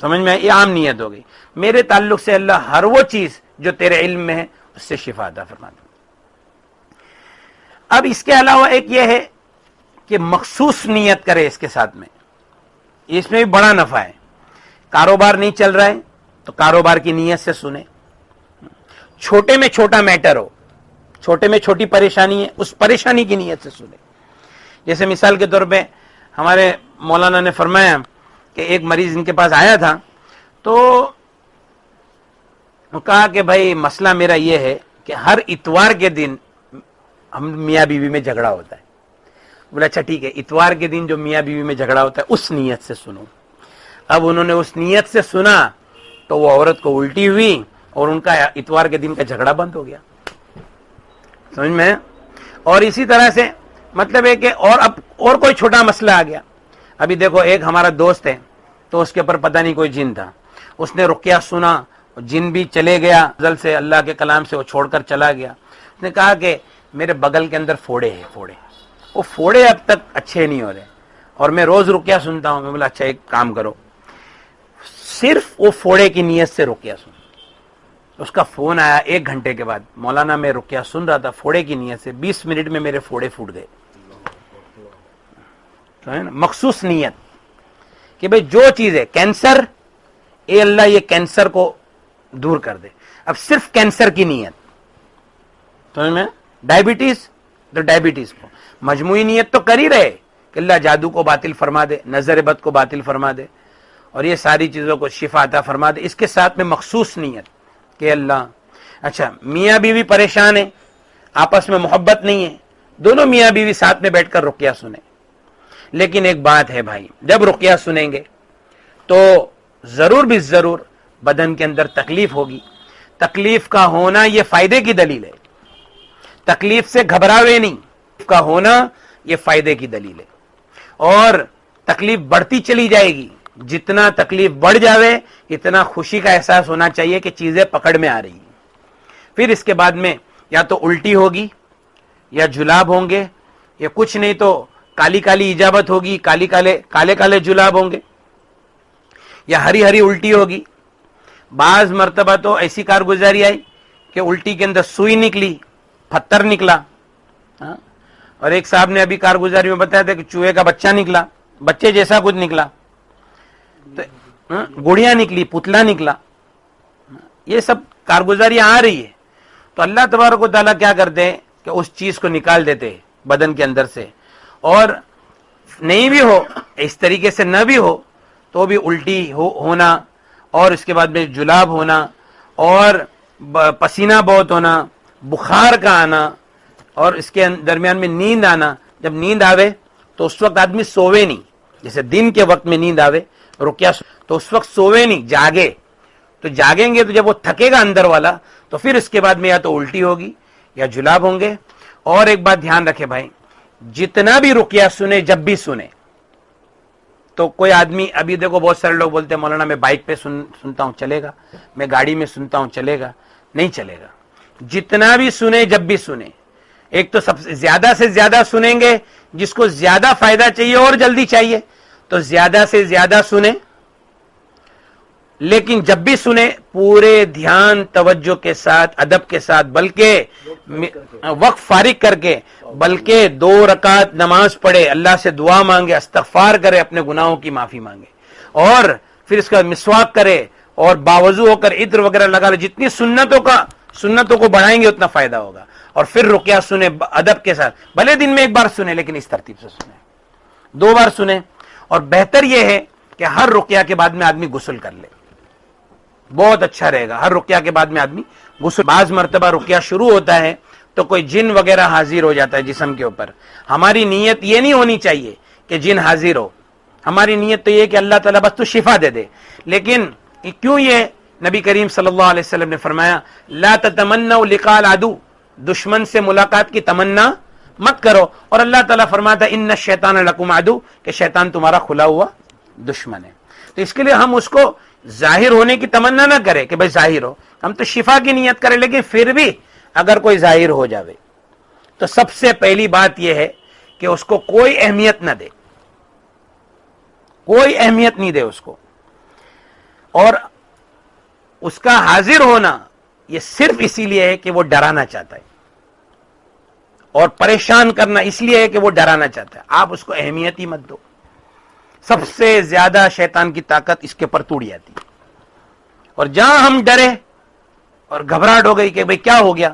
سمجھ میں؟ یہ عام نیت ہو گئی. میرے تعلق سے اللہ ہر وہ چیز جو تیرے علم میں ہے اس سے شفا عطا فرما دے. اب اس کے علاوہ ایک یہ ہے کہ مخصوص نیت کرے اس کے ساتھ میں، اس میں بھی بڑا نفع ہے. کاروبار نہیں چل رہا ہے تو کاروبار کی نیت سے سنے. چھوٹے میں چھوٹا میٹر ہو، چھوٹے میں چھوٹی پریشانی ہے، اس پریشانی کی نیت سے سنے. جیسے مثال کے طور پہ ہمارے مولانا نے فرمایا کہ ایک مریض ان کے پاس آیا تھا تو کہا کہ بھائی مسئلہ میرا یہ ہے کہ ہر اتوار کے دن ہم میاں بیوی میں جھگڑا ہوتا ہے. بولا اچھا ٹھیک ہے، اتوار کے دن جو میاں بیوی میں جھگڑا ہوتا ہے اس نیت سے سنو. اب انہوں نے اس نیت سے سنا تو وہ عورت کو الٹی ہوئی اور ان کا اتوار کے دن کا جھگڑا بند ہو گیا. سمجھ میں؟ اور اسی طرح سے مطلب ہے کہ اور کوئی چھوٹا مسئلہ آ گیا. ابھی دیکھو ایک ہمارا دوست ہے تو اس کے اوپر پتہ نہیں کوئی جن تھا، اس نے رقیہ سنا، جن بھی چلے گیا ازل سے اللہ کے کلام سے وہ چھوڑ کر چلا گیا. اس نے کہا کہ میرے بغل کے اندر پھوڑے ہیں، وہ پھوڑے اب تک اچھے نہیں ہو رہے اور میں روز رقیہ سنتا ہوں. میں بولا اچھا ایک کام کرو، صرف وہ پھوڑے کی نیت سے رقیہ سن. اس کا فون آیا 1 گھنٹے کے بعد، مولانا میں رقیہ سن رہا تھا پھوڑے کی نیت سے، 20 منٹ میں میرے پھوڑے پھوٹ گئے. مخصوص نیت کہ بھئی جو چیز ہے کینسر، اے اللہ یہ کینسر کو دور کر دے. اب صرف کینسر کی نیت. سمجھ میں؟ ڈائبٹیز تو ڈائبٹیز کو مجموعی نیت تو کر ہی رہے کہ اللہ جادو کو باطل فرما دے، نظر بد کو باطل فرما دے اور یہ ساری چیزوں کو شفا عطا فرما دے. اس کے ساتھ میں مخصوص نیت کہ اللہ اچھا میاں بیوی پریشان ہیں، آپس میں محبت نہیں ہے، دونوں میاں بیوی ساتھ میں بیٹھ کر رقیہ سنیں. لیکن ایک بات ہے بھائی، جب رقیہ سنیں گے تو ضرور بھی ضرور بدن کے اندر تکلیف ہوگی. تکلیف کا ہونا یہ فائدے کی دلیل ہے. تکلیف سے گھبراوے نہیں، تکلیف کا ہونا یہ فائدے کی دلیل ہے. اور تکلیف بڑھتی چلی جائے گی، جتنا تکلیف بڑھ جاوے اتنا خوشی کا احساس ہونا چاہیے کہ چیزیں پکڑ میں آ رہی ہیں. پھر اس کے بعد میں یا تو الٹی ہوگی یا جلاب ہوں گے یا کچھ نہیں تو کالی کالی اجابت ہوگی، کالے کالے جلاب ہوں گے یا ہری ہری الٹی ہوگی. بعض مرتبہ تو ایسی کارگزاری آئی کہ الٹی کے اندر سوئی نکلی، پتھر نکلا. اور ایک صاحب نے ابھی کارگزاری میں بتایا تھا کہ چوہے کا بچہ نکلا، بچے جیسا کچھ نکلا، گڑیا نکلی، پتلا نکلا. یہ سب کارگزاریاں آ رہی ہے تو اللہ تبارک و تعالیٰ کیا کرتے ہیں کہ اس چیز کو نکال دیتے ہیں بدن کے اندر سے. اور نہیں بھی ہو اس طریقے سے نہ بھی ہو تو بھی الٹی ہونا اور اس کے بعد میں جلاب ہونا اور پسینہ بہت ہونا، بخار کا آنا اور اس کے درمیان میں نیند آنا. جب نیند آوے تو اس وقت آدمی سووے نہیں، جیسے دن کے وقت میں نیند آوے رقیہ تو اس وقت سووے نہیں، جاگے. تو جاگیں گے تو جب وہ تھکے گا اندر والا تو پھر اس کے بعد میں یا تو الٹی ہوگی یا جلاب ہوں گے. اور ایک بات دھیان رکھے بھائی، جتنا بھی رقیہ سنے جب بھی سنے تو کوئی آدمی ابھی دیکھو بہت سارے لوگ بولتے ہیں مولانا میں بائک پہ سنتا ہوں چلے گا، میں گاڑی میں سنتا ہوں چلے گا. نہیں چلے گا. جتنا بھی سنے جب بھی سنے. ایک تو سب سے زیادہ سنیں گے، جس کو زیادہ فائدہ چاہیے اور جلدی چاہیے تو زیادہ سے زیادہ سنیں، لیکن جب بھی سنیں پورے دھیان توجہ کے ساتھ، ادب کے ساتھ، بلکہ وقت فارغ کر کے، بلکہ 2 رکعت نماز پڑھے، اللہ سے دعا مانگے، استغفار کرے، اپنے گناہوں کی معافی مانگے اور پھر اس کا مسواک کرے اور باوضو ہو کر عطر وغیرہ لگا لے. جتنی سنتوں کو بڑھائیں گے اتنا فائدہ ہوگا. اور پھر رقیہ سنیں ادب کے ساتھ، بھلے دن میں 1 بار سنیں لیکن اس ترتیب سے سنیں، 2 بار سنیں. اور بہتر یہ ہے کہ ہر رقیہ کے بعد میں آدمی غسل کر لے. بہت اچھا رہے گا. ہر رقیہ کے بعد میں آدمی غسل. بعض مرتبہ رقیہ شروع ہوتا ہے تو کوئی جن وغیرہ حاضر ہو جاتا ہے جسم کے اوپر. ہماری نیت یہ نہیں ہونی چاہیے کہ جن حاضر ہو, ہماری نیت تو یہ کہ اللہ تعالیٰ بس تو شفا دے دے. لیکن کیوں یہ نبی کریم صلی اللہ علیہ وسلم نے فرمایا لا تتمنوا لقاء العدو, دشمن سے ملاقات کی تمنا مت کرو. اور اللہ تعالیٰ فرماتا ان الشیطان لکم عدو, کہ شیطان تمہارا کھلا ہوا دشمن ہے. تو اس کے لیے ہم اس کو ظاہر ہونے کی تمنا نہ کرے کہ بھائی ظاہر ہو, ہم تو شفا کی نیت کریں. لیکن پھر بھی اگر کوئی ظاہر ہو جاوے تو سب سے پہلی بات یہ ہے کہ اس کو کوئی اہمیت نہ دے, کوئی اہمیت نہیں دے اس کو. اور اس کا حاضر ہونا یہ صرف اسی لیے ہے کہ وہ ڈرانا چاہتا ہے, اور پریشان کرنا اس لیے ہے کہ وہ ڈرانا چاہتا ہے. آپ اس کو اہمیت ہی مت دو. سب سے زیادہ شیطان کی طاقت اس کے پر توڑ جاتی ہے. اور جہاں ہم ڈرے اور گھبراہٹ ہو گئی کہ بھئی کیا ہو گیا,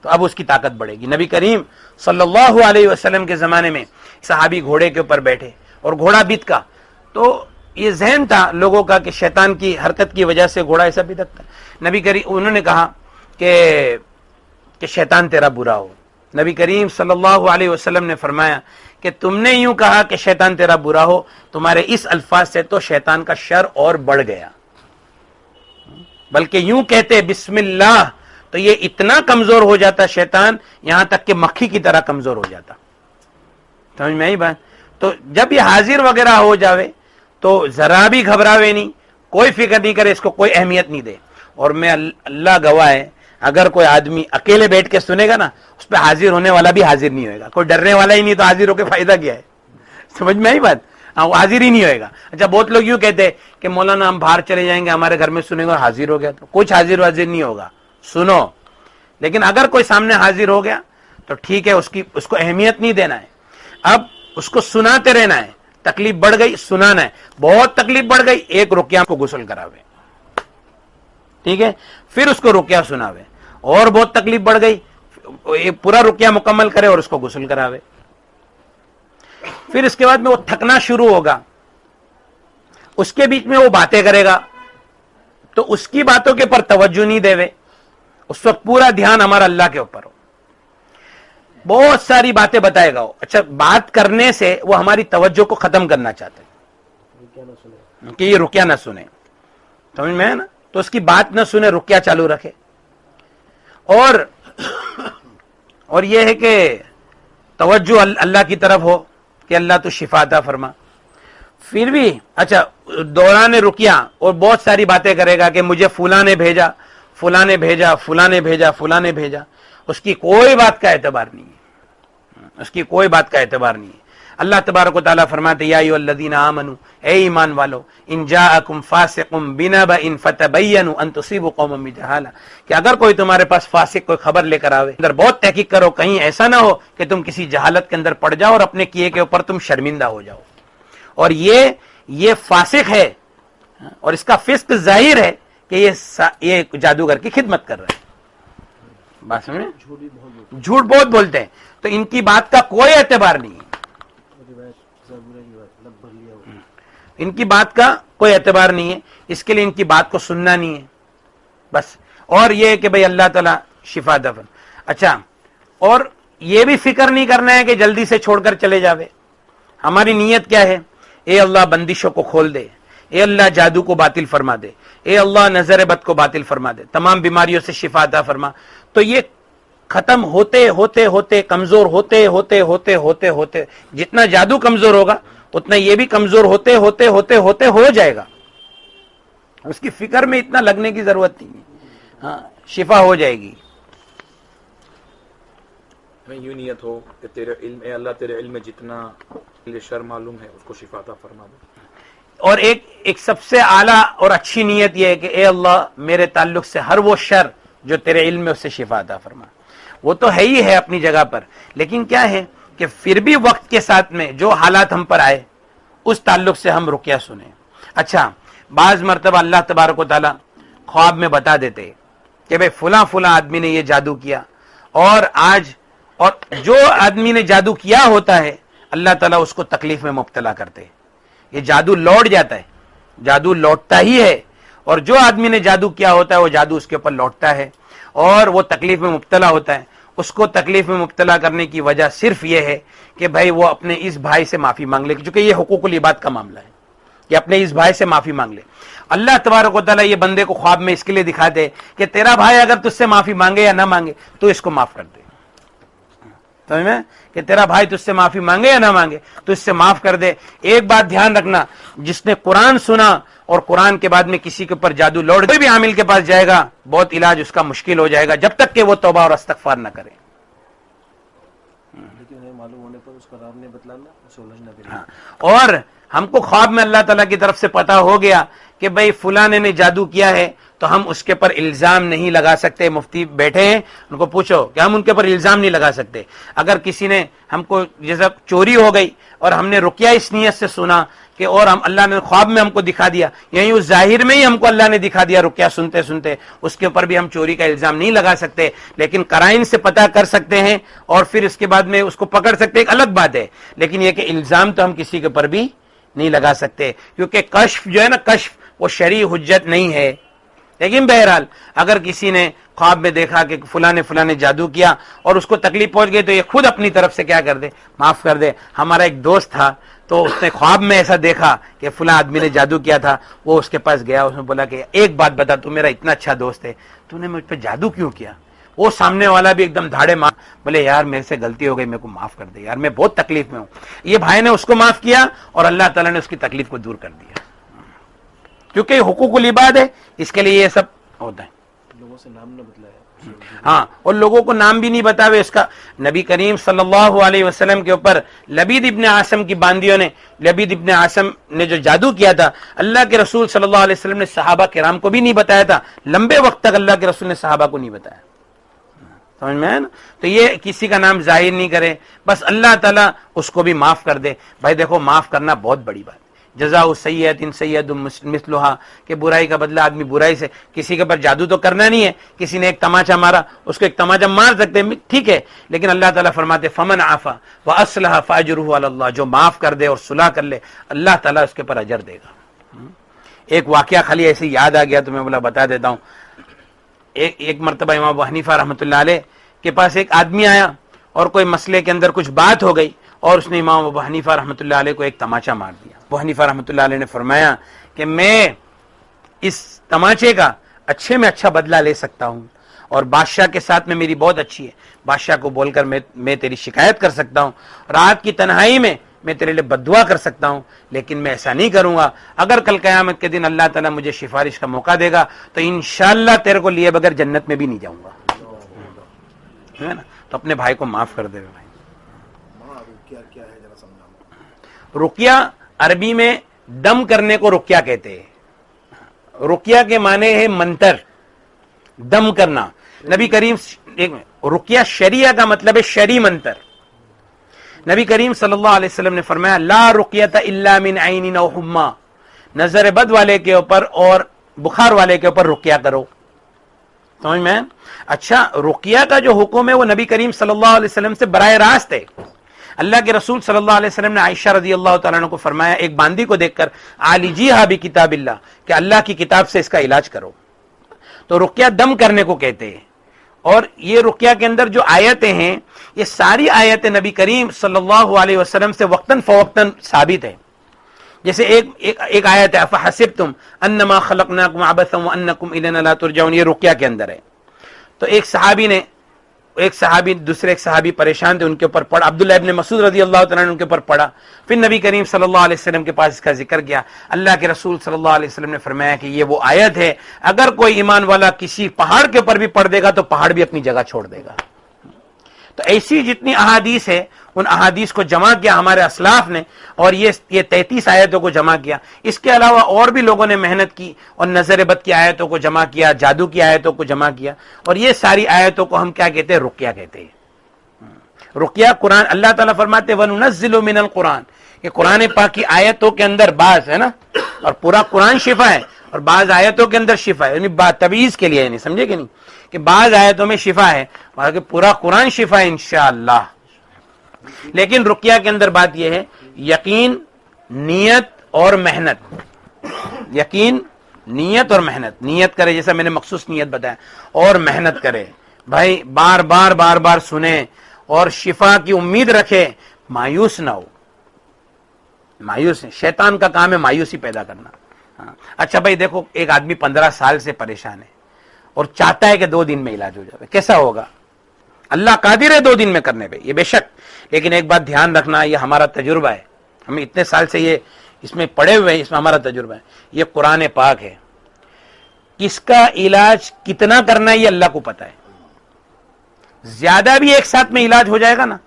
تو اب اس کی طاقت بڑھے گی. نبی کریم صلی اللہ علیہ وسلم کے زمانے میں صحابی گھوڑے کے اوپر بیٹھے اور گھوڑا بت کا, تو یہ ذہن تھا لوگوں کا کہ شیطان کی حرکت کی وجہ سے گھوڑا ایسا بتتا ہے. نبی کریم انہوں نے کہا کہ شیطان تیرا برا ہو. نبی کریم صلی اللہ علیہ وسلم نے فرمایا کہ تم نے یوں کہا کہ شیطان تیرا برا ہو, تمہارے اس الفاظ سے تو شیطان کا شر اور بڑھ گیا. بلکہ یوں کہتے بسم اللہ تو یہ اتنا کمزور ہو جاتا شیطان, یہاں تک کہ مکھی کی طرح کمزور ہو جاتا. سمجھ میں آئی بات؟ تو جب یہ حاضر وغیرہ ہو جاوے تو ذرا بھی گھبراوے نہیں, کوئی فکر نہیں کرے, اس کو کوئی اہمیت نہیں دے. اور میں اللہ گواہ ہے, اگر کوئی آدمی اکیلے بیٹھ کے سنے گا نا, اس پہ حاضر ہونے والا بھی حاضر نہیں ہوئے گا. کوئی ڈرنے والا ہی نہیں تو حاضر ہو کے فائدہ کیا ہے؟ سمجھ میں آئی بات؟ وہ حاضر ہی نہیں ہوئے گا. اچھا بہت لوگ یوں کہتے ہیں کہ مولانا ہم باہر چلے جائیں گے, ہمارے گھر میں سنیں گے اور حاضر ہو گیا. تو کچھ حاضر نہیں ہوگا, سنو. لیکن اگر کوئی سامنے حاضر ہو گیا تو ٹھیک ہے, اس کو اہمیت نہیں دینا ہے. اب اس کو سناتے رہنا ہے. تکلیف بڑھ گئی سنانا ہے, بہت تکلیف بڑھ گئی ایک رقیہ کو غسل کراوے, ٹھیک ہے, پھر اس کو رقیہ سناوے. اور بہت تکلیف بڑھ گئی پورا رقیہ مکمل کرے اور اس کو غسل کراوے. پھر اس کے بعد میں وہ تھکنا شروع ہوگا, اس کے بیچ میں وہ باتیں کرے گا, تو اس کی باتوں کے پر توجہ نہیں دے. اس وقت پورا دھیان ہمارا اللہ کے اوپر ہو. بہت ساری باتیں بتائے گا وہ. اچھا بات کرنے سے وہ ہماری توجہ کو ختم کرنا چاہتے ہیں کہ یہ رقیہ نہ سنے. سمجھ میں ہے نا؟ تو اس کی بات نہ سنے, رقیہ چالو رکھے. اور یہ ہے کہ توجہ اللہ کی طرف ہو کہ اللہ تو شفا عطا فرما. پھر بھی اچھا دوران رقیہ اور بہت ساری باتیں کرے گا کہ مجھے فلاں نے بھیجا, فلاں نے بھیجا, فلاں نے بھیجا, فلاں نے بھیجا. اس کی کوئی بات کا اعتبار نہیں ہے, اس کی کوئی بات کا اعتبار نہیں ہے. اللہ تبارک و تعالیٰ فرماتے یا ایھا الذین آمنوا, اے ایمان والو, ان جاءکم فاسق بنبأ فتبینوا ان تصیبوا قوما بجہالہ, کہ اگر کوئی تمہارے پاس فاسق کوئی خبر لے کر آوے, اندر بہت تحقیق کرو, کہیں ایسا نہ ہو کہ تم کسی جہالت کے اندر پڑ جاؤ اور اپنے کیے کے اوپر تم شرمندہ ہو جاؤ. اور یہ فاسق ہے, اور اس کا فسق ظاہر ہے کہ یہ جادوگر کی خدمت کر رہا ہے. بات سمجھے؟ جھوٹ بہت بولتے ہیں, تو ان کی بات کا کوئی اعتبار نہیں ہے. ان کی بات کا کوئی اعتبار نہیں ہے, اس کے لیے ان کی بات کو سننا نہیں ہے بس. اور یہ ہے کہ بھئی اللہ تعالیٰ شفا دفن. اچھا اور یہ بھی فکر نہیں کرنا ہے کہ جلدی سے چھوڑ کر چلے جاوے. ہماری نیت کیا ہے؟ اے اللہ بندشوں کو کھول دے, اے اللہ جادو کو باطل فرما دے, اے اللہ نظر بد کو باطل فرما دے, تمام بیماریوں سے شفا عطا فرما. تو یہ ختم ہوتے ہوتے ہوتے کمزور ہوتے ہوتے ہوتے ہوتے ہوتے جتنا جادو کمزور ہوگا اتنا یہ بھی کمزور ہوتے ہوتے ہوتے ہوتے ہو جائے گا. اس کی فکر میں اتنا لگنے کی ضرورت نہیں ہے, ہاں شفا ہو جائے گی.
یوں نیت ہو کہ تیرے علم, اے اللہ تیرے علم میں جتنا شر معلوم ہے اس کو شفا عطا فرما دے.
اور ایک سب سے اعلیٰ اور اچھی نیت یہ ہے کہ اے اللہ میرے تعلق سے ہر وہ شر جو تیرے علم میں اس سے شفا عطا فرما. وہ تو ہے ہی ہے اپنی جگہ پر, لیکن کیا ہے کہ پھر بھی وقت کے ساتھ میں جو حالات ہم پر آئے اس تعلق سے ہم رقیہ سنیں. اچھا بعض مرتبہ اللہ تبارک و تعالیٰ خواب میں بتا دیتے کہ بھئی فلاں فلاں آدمی نے یہ جادو کیا, اور جو آدمی نے جادو کیا ہوتا ہے اللہ تعالیٰ اس کو تکلیف میں مبتلا کرتے. یہ جادو لوٹ جاتا ہے, جادو لوٹتا ہی ہے, اور جو آدمی نے جادو کیا ہوتا ہے وہ جادو اس کے اوپر لوٹتا ہے اور وہ تکلیف میں مبتلا ہوتا ہے. اس کو تکلیف میں مبتلا کرنے کی وجہ صرف یہ ہے کہ بھائی وہ اپنے اس بھائی سے معافی مانگ لے, چونکہ یہ حقوق العباد کا معاملہ ہے کہ اپنے اس بھائی سے معافی مانگ لے. اللہ تبارک و تعالیٰ یہ بندے کو خواب میں اس کے لیے دکھاتے کہ تیرا بھائی اگر تجھ سے معافی مانگے یا نہ مانگے تو اس کو معاف کر دے. سمجھ میں کہ تیرا بھائی تجھ سے معافی مانگے یا نہ مانگے تو اس سے معاف کر دے. ایک بات دھیان رکھنا, جس نے قرآن سنا اور قرآن کے بعد میں کسی کے اوپر جادو لوٹ, کوئی بھی عامل کے پاس جائے گا بہت علاج اس کا مشکل ہو جائے گا جب تک کہ وہ توبہ اور استغفار نہ کرے.
لیکن انہیں معلوم ہونے پر اس کا راب نے بتلانا, اسے الجھنا بھی
ہاں. اور ہم کو خواب میں اللہ تعالیٰ کی طرف سے پتا ہو گیا کہ بھئی فلانے نے جادو کیا ہے تو ہم اس کے پر الزام نہیں لگا سکتے. مفتی بیٹھے ہیں, ان کو پوچھو کہ ہم ان کے پر الزام نہیں لگا سکتے. اگر کسی نے ہم کو جیسا چوری ہو گئی اور ہم نے رقیہ اس نیت سے سنا کہ اور ہم اللہ نے خواب میں ہم کو دکھا دیا, یہیں اس ظاہر میں ہی ہم کو اللہ نے دکھا دیا رقیہ سنتے سنتے, اس کے اوپر بھی ہم چوری کا الزام نہیں لگا سکتے. لیکن قرائن سے پتہ کر سکتے ہیں اور پھر اس کے بعد میں اس کو پکڑ سکتے, ایک الگ بات ہے. لیکن یہ کہ الزام تو ہم کسی کے پر بھی نہیں لگا سکتے, کیونکہ کشف جو ہے نا, کشف وہ شرعی حجت نہیں ہے. لیکن بہرحال اگر کسی نے خواب میں دیکھا کہ فلاں نے جادو کیا اور اس کو تکلیف پہنچ گئی تو یہ خود اپنی طرف سے کیا کر دے, معاف کر دے. ہمارا ایک دوست تھا تو اس نے خواب میں ایسا دیکھا کہ فلاں آدمی نے جادو کیا تھا, وہ اس کے پاس گیا, اس نے بولا کہ ایک بات بتا, تو میرا اتنا اچھا دوست ہے, تو نے مجھ پہ جادو کیوں کیا؟ وہ سامنے والا بھی ایک دم دھاڑے مار, بولے یار میرے سے غلطی ہو گئی, میرے کو معاف کر دے یار, میں بہت تکلیف میں ہوں. یہ بھائی نے اس کو معاف کیا اور اللہ تعالیٰ نے اس کی تکلیف کو دور کر دیا, کیونکہ یہ حقوق العباد ہے, اس کے لیے یہ سب ہوتا ہے.
لوگوں سے نام نہ بتلایا.
ہاں, اور لوگوں کو نام بھی نہیں بتاوے. اس کا نبی کریم صلی اللہ علیہ وسلم کے اوپر لبید ابن عاصم کی باندیوں نے, لبید ابن عاصم نے جو جادو کیا تھا, اللہ کے رسول صلی اللہ علیہ وسلم نے صحابہ کرام کو بھی نہیں بتایا تھا, لمبے وقت تک اللہ کے رسول نے صحابہ کو نہیں بتایا. سمجھ میں ہے نا؟ تو یہ کسی کا نام ظاہر نہیں کرے, بس اللہ تعالیٰ اس کو بھی معاف کر دے. بھائی دیکھو, معاف کرنا بہت بڑی بات ہے. جزاء سیئۃ سیئۃ مثلھا, کہ برائی کا بدلہ آدمی برائی سے. کسی کے پر جادو تو کرنا نہیں ہے, کسی نے ایک تماچا مارا, اس کو ایک تماچا مار سکتے ہیں, ٹھیک ہے, لیکن اللہ تعالیٰ فرماتے فمن عفا واصلح فاجرہ علی اللہ, جو معاف کر دے اور صلح کر لے اللہ تعالیٰ اس کے پر اجر دے گا. ایک واقعہ خالی ایسے یاد آ گیا تو میں بولا بتا دیتا ہوں. ایک مرتبہ امام ابو حنیفہ رحمۃ اللہ علیہ کے پاس ایک آدمی آیا اور کوئی مسئلے کے اندر کچھ بات ہو گئی اور اس نے امام ابو حنیفہ رحمۃ اللہ علیہ کو ایک تماچا مار دیا. ابو حنیفہ رحمۃ اللہ علیہ نے فرمایا کہ میں اس تماچے کا اچھے میں اچھا بدلہ لے سکتا ہوں اور بادشاہ کے ساتھ میں میری بہت اچھی ہے, بادشاہ کو بول کر میں تیری شکایت کر سکتا ہوں, رات کی تنہائی میں تیرے لیے بددعا کر سکتا ہوں, لیکن میں ایسا نہیں کروں گا. اگر کل قیامت کے دن اللہ تعالیٰ مجھے سفارش کا موقع دے گا تو انشاءاللہ تیرے کو لیے بغیر جنت میں بھی نہیں جاؤں گا. ہے نا؟ تو اپنے بھائی کو معاف کر دے. بھائی رقیہ عربی میں دم کرنے کو رقیہ کہتے ہیں. رقیہ کے معنی ہے منتر, دم کرنا. نبی کریم رقیہ شریعہ کا مطلب ہے شرعی منتر. نبی کریم صلی اللہ علیہ وسلم نے فرمایا لا رقیۃ الا من عین او حما, نظر بد والے کے اوپر اور بخار والے کے اوپر رقیہ کرو. سمجھ میں؟ اچھا, رقیہ کا جو حکم ہے وہ نبی کریم صلی اللہ علیہ وسلم سے براہ راست ہے. اللہ کے رسول صلی اللہ علیہ وسلم نے عائشہ رضی اللہ تعالیٰ عنہ کو فرمایا ایک باندی کو دیکھ کر عالجیھا بکتاب اللہ, کہ اللہ کی کتاب سے اس کا علاج کرو. تو رقیہ دم کرنے کو کہتے ہیں. اور یہ رقیہ کے اندر جو آیتیں ہیں یہ ساری آیتیں نبی کریم صلی اللہ علیہ وسلم سے وقتاً فوقتاً ثابت ہیں. جیسے ایک آیت ہے فحسبتم انما خلقناکم عبثا وانکم الینا لا ترجعون, یہ رقیہ کے اندر ہے. تو ایک صحابی دوسرے ایک صحابی پریشان تھے, ان کے اوپر پڑھا, عبداللہ ابن مسعود رضی اللہ تعالیٰ عنہ ان کے اوپر پڑھا. پھر نبی کریم صلی اللہ علیہ وسلم کے پاس اس کا ذکر کیا. اللہ کے رسول صلی اللہ علیہ وسلم نے فرمایا کہ یہ وہ آیت ہے, اگر کوئی ایمان والا کسی پہاڑ کے اوپر بھی پڑھ دے گا تو پہاڑ بھی اپنی جگہ چھوڑ دے گا. تو ایسی جتنی احادیث ہے ان احادیث کو جمع کیا ہمارے اسلاف نے, اور یہ 33 آیتوں کو جمع کیا. اس کے علاوہ اور بھی لوگوں نے محنت کی اور نظر بد کی آیتوں کو جمع کیا, جادو کی آیتوں کو جمع کیا, اور یہ ساری آیتوں کو ہم کیا کہتے ہیں؟ رقیہ کہتے ہیں. رقیہ قرآن, اللہ تعالیٰ فرماتے وَنُنَزِّلُ مِنَ الْقُرْآنِ, کہ قرآن پاک کی آیتوں کے اندر بعض ہے نا, اور پورا قرآن شفا ہے اور بعض آیتوں کے اندر شفا ہے, یعنی تبعیض کے لیے, یعنی سمجھے کہ نہیں, کہ بعض آیتوں میں شفا ہے اور پورا قرآن شفا ہے انشاءاللہ. لیکن رقیہ کے اندر بات یہ ہے یقین, نیت اور محنت. یقین, نیت اور محنت. نیت کرے جیسا میں نے مخصوص نیت بتایا, اور محنت کرے بھائی, بار بار بار بار سنے اور شفا کی امید رکھے, مایوس نہ ہو. مایوس شیطان کا کام ہے مایوسی پیدا کرنا. اچھا بھائی دیکھو, ایک آدمی 15 سال سے پریشان ہے اور چاہتا ہے کہ 2 دن میں علاج ہو جائے, کیسا ہوگا؟ اللہ قادر ہے 2 دن میں کرنے پہ, یہ بے شک, لیکن ایک بات دھیان رکھنا, یہ ہمارا تجربہ ہے, ہمیں اتنے سال سے یہ اس میں پڑے ہوئے ہیں, اس میں ہمارا تجربہ ہے. یہ قرآن پاک ہے, کس کا علاج کتنا کرنا ہے یہ اللہ کو پتا ہے. زیادہ بھی ایک ساتھ میں علاج ہو جائے گا نا,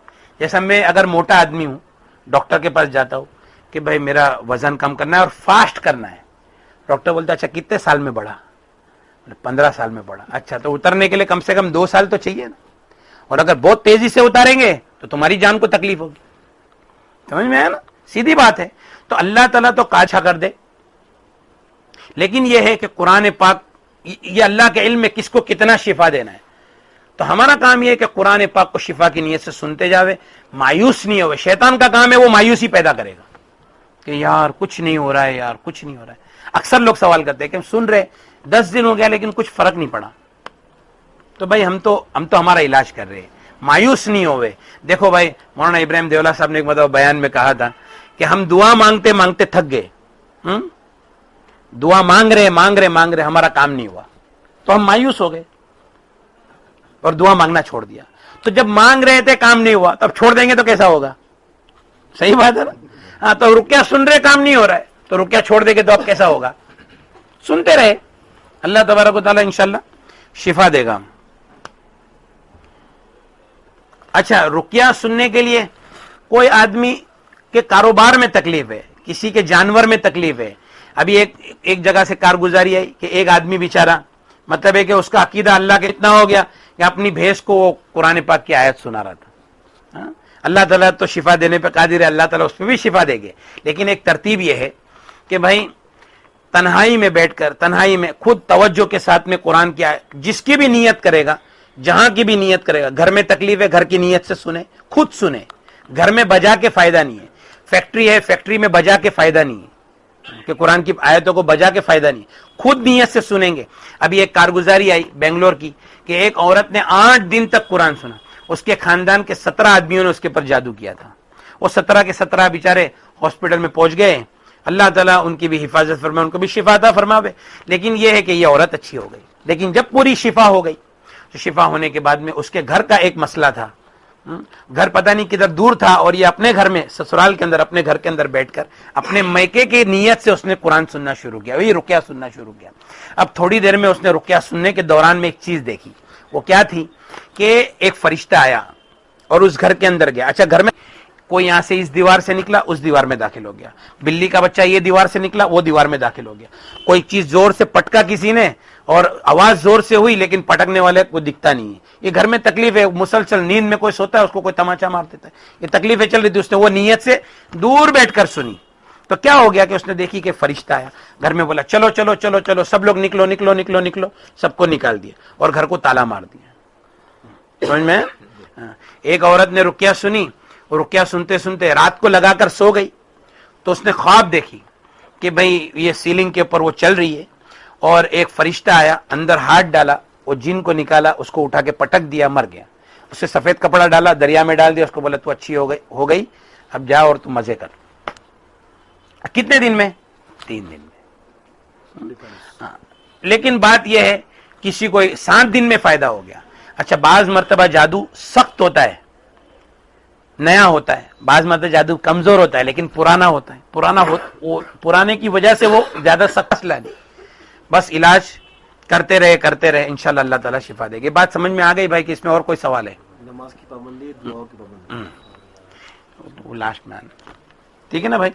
جیسا میں اگر موٹا آدمی ہوں, ڈاکٹر کے پاس جاتا ہوں کہ بھائی میرا وزن کم کرنا ہے اور فاسٹ کرنا ہے, ڈاکٹر بولتا ہے اچھا کتنے سال میں بڑھا؟ 15 سال میں بڑھا. اچھا تو اترنے کے لیے کم سے کم 2 سال تو چاہیے نا, اور اگر بہت تیزی سے اتاریں گے تو تمہاری جان کو تکلیف ہوگی. سمجھ میں آیا نا, سیدھی بات ہے. تو اللہ تعالیٰ تو کاچھا کر دے, لیکن یہ ہے کہ قرآن پاک یہ اللہ کے علم میں کس کو کتنا شفا دینا ہے. تو ہمارا کام یہ ہے کہ قرآن پاک کو شفا کی نیت سے سنتے جاوے, مایوس نہیں ہوئے. شیطان کا کام ہے وہ مایوسی پیدا کرے گا کہ یار کچھ نہیں ہو رہا ہے, یار کچھ نہیں ہو رہا ہے. اکثر لوگ سوال کرتے ہیں کہ ہم سن رہے 10 دن ہو گیا لیکن کچھ فرق نہیں پڑا. تو بھائی ہم تو ہمارا علاج کر رہے ہیں, مایوس نہیں ہوئے. دیکھو بھائی, مولانا ابراہیم دیولا صاحب نے ایک مطلب بیان میں کہا تھا کہ ہم دعا مانگتے مانگتے تھک گئے. دعا مانگ رہے ہمارا کام نہیں ہوا تو ہم مایوس ہو گئے اور دعا مانگنا چھوڑ دیا. تو جب مانگ رہے تھے کام نہیں ہوا, تب چھوڑ دیں گے تو کیسا ہوگا؟ صحیح بات ہے نا. ہاں, تو رقیہ سن رہے کام نہیں ہو رہا ہے تو رقیہ چھوڑ دیں گے تو اب کیسا ہوگا؟ سنتے رہے, اللہ تبارک و تعالیٰ انشاءاللہ شفا دے گا. اچھا, رقیہ سننے کے لیے کوئی آدمی کے کاروبار میں تکلیف ہے, کسی کے جانور میں تکلیف ہے. ابھی ایک جگہ سے کارگزاری آئی کہ ایک آدمی بیچارہ, مطلب ہے کہ اس کا عقیدہ اللہ کے اتنا ہو گیا کہ اپنی بھینس کو وہ قرآن پاک کی آیت سنا رہا تھا. اللہ تعالیٰ تو شفا دینے پہ قادر ہے, اللہ تعالیٰ اس پہ بھی شفا دے گے, لیکن ایک ترتیب یہ ہے کہ بھائی تنہائی میں بیٹھ کر, تنہائی میں خود توجہ کے ساتھ میں قرآن کی آیت, جس کی بھی نیت کرے گا, جہاں کی بھی نیت کرے گا, گھر میں تکلیف ہے گھر کی نیت سے سنے, خود سنے. گھر میں بجا کے فائدہ نہیں ہے, فیکٹری ہے فیکٹری میں بجا کے فائدہ نہیں ہے, کہ قرآن کی آیتوں کو بجا کے فائدہ نہیں, خود نیت سے سنیں گے. ابھی ایک کارگزاری آئی بنگلور کی کہ ایک عورت نے 8 دن تک قرآن سنا, اس کے خاندان کے 17 آدمیوں نے اس کے پر جادو کیا تھا. وہ 17 کے 17 بیچارے ہاسپٹل میں پہنچ گئے. اللہ تعالیٰ ان کی بھی حفاظت فرمائے, ان کو بھی شفا عطا فرماوے. لیکن یہ ہے کہ یہ عورت اچھی ہو گئی, لیکن جب پوری شفا ہو گئی تو شفا ہونے کے بعد میں اس کے گھر کا ایک مسئلہ تھا. گھر پتہ نہیں کدھر دور تھا, اور یہ اپنے گھر میں سسرال کے اندر اپنے گھر کے اندر بیٹھ کر اپنے میکے کی نیت سے اس نے قرآن سننا شروع کیا, وہی رقیہ سننا شروع کیا. اب تھوڑی دیر میں اس نے رقیہ سننے کے دوران میں ایک چیز دیکھی. وہ کیا تھی کہ ایک فرشتہ آیا اور اس گھر کے اندر گیا. اچھا, گھر میں کوئی یہاں سے اس دیوار سے نکلا اس دیوار میں داخل ہو گیا, بلی کا بچہ یہ دیوار سے نکلا وہ دیوار میں داخل ہو گیا, کوئی چیز زور سے پٹکا کسی نے اور آواز زور سے ہوئی لیکن پٹکنے والے کو دکھتا نہیں ہے. یہ گھر میں تکلیف ہے, مسلسل نیند میں کوئی سوتا ہے اس کو کوئی تماچا مار دیتا ہے, یہ تکلیفیں چل رہی تھی. اس نے وہ نیت سے دور بیٹھ کر سنی. تو کیا ہو گیا کہ اس نے دیکھی کہ فرشتہ آیا گھر میں, بولا چلو چلو چلو چلو سب لوگ نکلو نکلو نکلو نکلو, سب کو نکال دیا اور گھر کو تالا مار دیا. سمجھ میں؟ ایک عورت نے رقیہ سنی, رقیہ سنتے سنتے رات کو لگا کر سو گئی, تو اس نے خواب دیکھی کہ بھئی یہ سیلنگ کے اوپر وہ چل رہی ہے اور ایک فرشتہ آیا, اندر ہاتھ ڈالا, وہ جن کو نکالا, اس کو اٹھا کے پٹک دیا, مر گیا. اسے سفید کپڑا ڈالا, دریا میں ڈال دیا, اس کو بولا تو اچھی ہو گئی اب جا اور تو مزے کر. کتنے دن میں؟ 3 دن میں. لیکن بات یہ ہے کسی کو 7 دن میں فائدہ ہو گیا. اچھا, بعض مرتبہ جادو سخت ہوتا ہے, نیا ہوتا ہے, بعض مرتبہ جادو کمزور ہوتا ہے لیکن پرانا ہوتا ہے. پرانے کی وجہ سے وہ زیادہ سخت مسئلہ نہیں, بس علاج کرتے رہے انشاءاللہ اللہ تعالیٰ شفا دے گی. بات سمجھ میں آ گئی بھائی کہ اس میں اور کوئی سوال ہے؟
نماز کی پابندی, دعاؤں کی پابندی,
وہ لاسٹ میں آنا, ٹھیک ہے نا بھائی.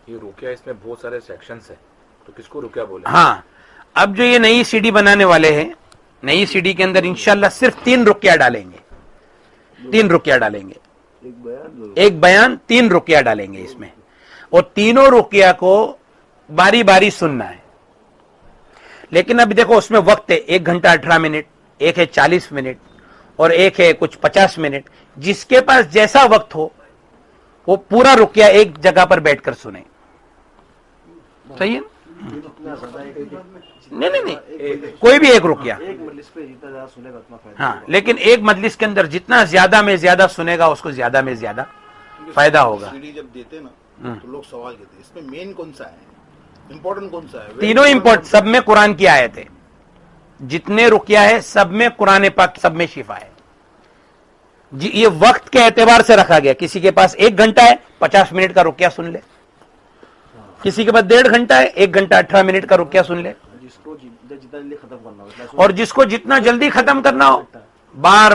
یہ رقیہ اس میں بہت سارے سیکشنز ہیں, تو کس کو رقیہ بولے؟
ہاں, اب جو یہ نئی سی ڈی بنانے والے ہیں, نئی سی ڈی کے اندر انشاءاللہ صرف 3 رقیہ ڈالیں گے, 3 رقیہ ڈالیں گے, ایک بیان 3 رقیہ ڈالیں گے اس میں, اور تینوں رقیہ کو باری باری سننا ہے. لیکن اب دیکھو اس میں وقت ہے, 1 گھنٹہ 18 منٹ, ایک ہے 40 منٹ, اور ایک ہے کچھ 50 منٹ. جس کے پاس جیسا وقت ہو وہ پورا رقیہ ایک جگہ پر بیٹھ کر سنیں. صحیح ہے نا؟
اتنا زیادہ
نہیں کوئی بھی ایک رکیا,
ایک مجلس پہ جتنا زیادہ سنے گا اتنا فائدہ
ہاں, لیکن ایک مجلس کے اندر جتنا زیادہ میں زیادہ سنے گا اس کو زیادہ میں زیادہ فائدہ ہوگا.
سیڑھی جب دیتے نا تو لوگ سوال کرتے ہیں اس میں مین کون سا ہے, امپورٹنٹ کون سا ہے؟
تینوں امپورٹ, سب میں قرآن کی آیت ہے, جتنے رکیا ہے سب میں قرآن پاک, سب میں شفا ہے. جی یہ وقت کے اعتبار سے رکھا گیا, کسی کے پاس 1 گھنٹہ ہے 50 منٹ کا رکیا سن لے, کسی کے پاس 1.5 گھنٹہ ہے 1 گھنٹہ 18 منٹ کا رکیا سن لے,
جس کو جتنا جلدی ختم کرنا ہو
اور جس کو جتنا جلدی ختم کرنا ہو بار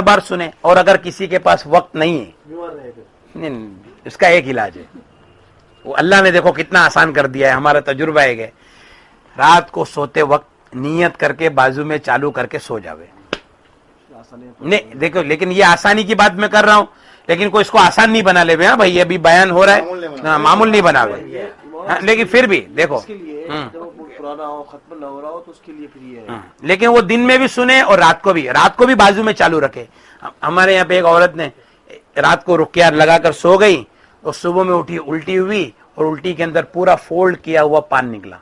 بار سنیں. اور اگر کسی کے پاس وقت نہیں ہے,
بیمار رہے پھر
نہیں, اس کا ایک علاج ہے, وہ اللہ نے دیکھو کتنا آسان کر دیا ہے, ہمارا تجربہ ہے کہ رات کو سوتے وقت نیت کر کے بازو میں چالو کر کے سو جاوے. نہیں دیکھو, لیکن یہ آسانی کی بات میں کر رہا ہوں, لیکن کوئی اس کو آسان نہیں بنا لے ہاں بھائی, ابھی بیان ہو رہا ہے, معمول نہیں بناوے, لیکن پھر بھی دیکھو
اس کے لیے جب وہ پرانا ہو ختم نہ ہو رہا ہو تو اس کے لیے پھر یہ ہے.
لیکن وہ دن میں بھی سنے اور رات کو بھی بازو میں چالو رکھے. ہمارے یہاں پہ ایک عورت نے رات کو رکیا لگا کر سو گئی, اور صبح میں اٹھی الٹی ہوئی, اور الٹی کے اندر پورا فولڈ کیا ہوا پان نکلا,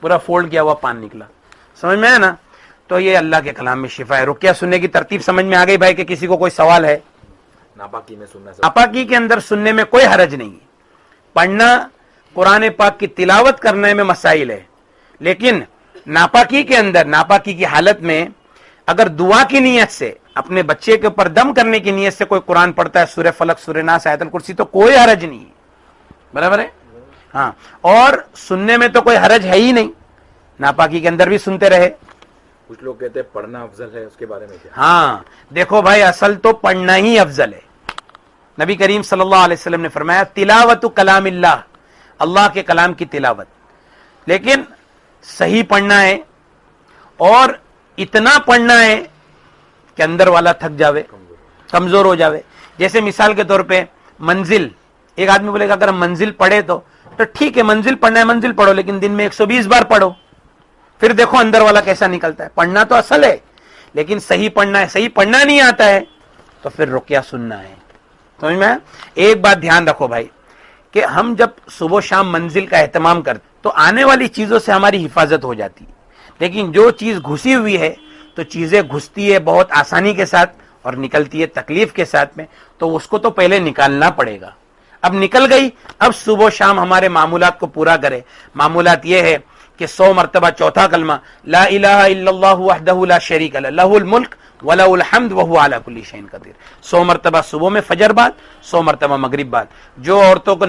پورا فولڈ کیا ہوا پان نکلا. سمجھ میں ہے نا؟ تو یہ اللہ کے کلام میں شفا ہے. رکیا سننے کی ترتیب سمجھ میں آ گئی بھائی, کہ کسی کو کوئی سوال ہے؟
ناپاکی میں سننا,
ناپاکی کے اندر سننے میں کوئی حرج نہیں ہے, پڑھنا قرآن پاک کی تلاوت کرنے میں مسائل ہے, لیکن ناپاکی کے اندر, ناپاکی کی حالت میں اگر دعا کی نیت سے, اپنے بچے کے اوپر دم کرنے کی نیت سے کوئی قرآن پڑھتا ہے, سورہ فلق, سورہ ناس, آیت الکرسی, تو کوئی حرج نہیں ہے. برابر ہے؟ ہاں, اور سننے میں تو کوئی حرج ہے ہی نہیں, ناپاکی کے اندر بھی سنتے رہے.
کچھ لوگ کہتے ہیں پڑھنا افضل ہے, اس کے بارے میں کیا؟
ہاں دیکھو بھائی, اصل تو پڑھنا ہی افضل ہے. نبی کریم صلی اللہ علیہ وسلم نے فرمایا تلاوت کلام اللہ, اللہ کے کلام کی تلاوت, لیکن صحیح پڑھنا ہے, اور اتنا پڑھنا ہے کہ اندر والا تھک جاوے, کمزور ہو جاوے. جیسے مثال کے طور پہ منزل, ایک آدمی بولے گا اگر ہم منزل پڑھے تو ٹھیک ہے, منزل پڑھنا ہے منزل پڑھو, لیکن دن میں 120 بار پڑھو, پھر دیکھو اندر والا کیسا نکلتا ہے. پڑھنا تو اصل ہے, لیکن صحیح پڑھنا ہے. صحیح پڑھنا نہیں آتا ہے تو پھر رکیا سننا ہے. سمجھ میں؟ ایک بات دھیان رکھو بھائی, کہ ہم جب صبح شام منزل کا اہتمام کرتے تو آنے والی چیزوں سے ہماری حفاظت ہو جاتی ہے, لیکن جو چیز گھسی ہوئی ہے تو چیزیں گھستی ہے بہت آسانی کے ساتھ اور نکلتی ہے تکلیف کے ساتھ میں, تو اس کو تو پہلے نکالنا پڑے گا. اب نکل گئی, اب صبح شام ہمارے معمولات کو پورا کرے. معمولات یہ ہے کہ 100 مرتبہ چوتھا کلمہ لا الہ الا اللہ وحدہ لا شریک لہ لہ الملک وَلَهُ الْحَمْدُ وَهُوَ عَلَى كُلِّ شَيْءٍ قَدِيرٌ. 100 مرتبہ صبح میں فجر بعد, 100 مرتبہ مغرب بعد. جو عورتوں کو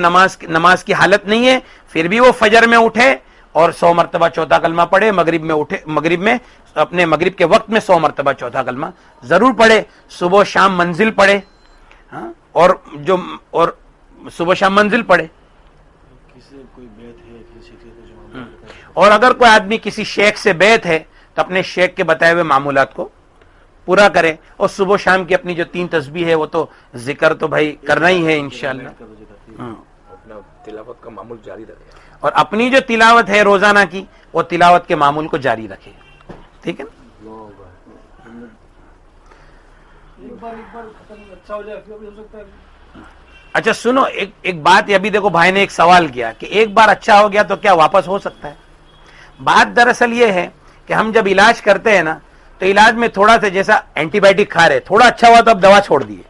نماز کی حالت نہیں ہے پھر بھی وہ فجر میں اٹھے اور 100 مرتبہ چوتھا کلمہ پڑھے, مغرب میں اپنے مغرب کے وقت میں 100 مرتبہ چوتھا کلمہ ضرور پڑھے. صبح شام منزل پڑھے, اور صبح شام منزل پڑھے.
کوئی بیت ہے کسی کے,
اور اگر کوئی آدمی کسی شیخ سے بیت ہے تو اپنے شیخ کے بتائے ہوئے معمولات کو پورا کرے. اور صبح شام کی اپنی جو 3 تسبیح ہے وہ تو ذکر تو بھائی کرنا ہی ہے انشاءاللہ.
اپنا تلاوت کا معمول جاری رکھے,
اور اپنی جو تلاوت ہے روزانہ کی وہ تلاوت کے معمول کو جاری رکھے. ٹھیک ہے نا؟
ایک بار ختم اچھا ہو جائے پھر بھی ہو سکتا ہے.
اچھا سنو, ایک بات, ابھی دیکھو بھائی نے ایک سوال کیا کہ ایک بار اچھا ہو گیا تو کیا واپس ہو سکتا ہے؟ بات دراصل یہ ہے کہ ہم جب علاج کرتے ہیں نا تو علاج میں تھوڑا سا جیسا اینٹی بائیوٹک کھا رہے, تھوڑا اچھا ہوا تو اب دوا چھوڑ دیے,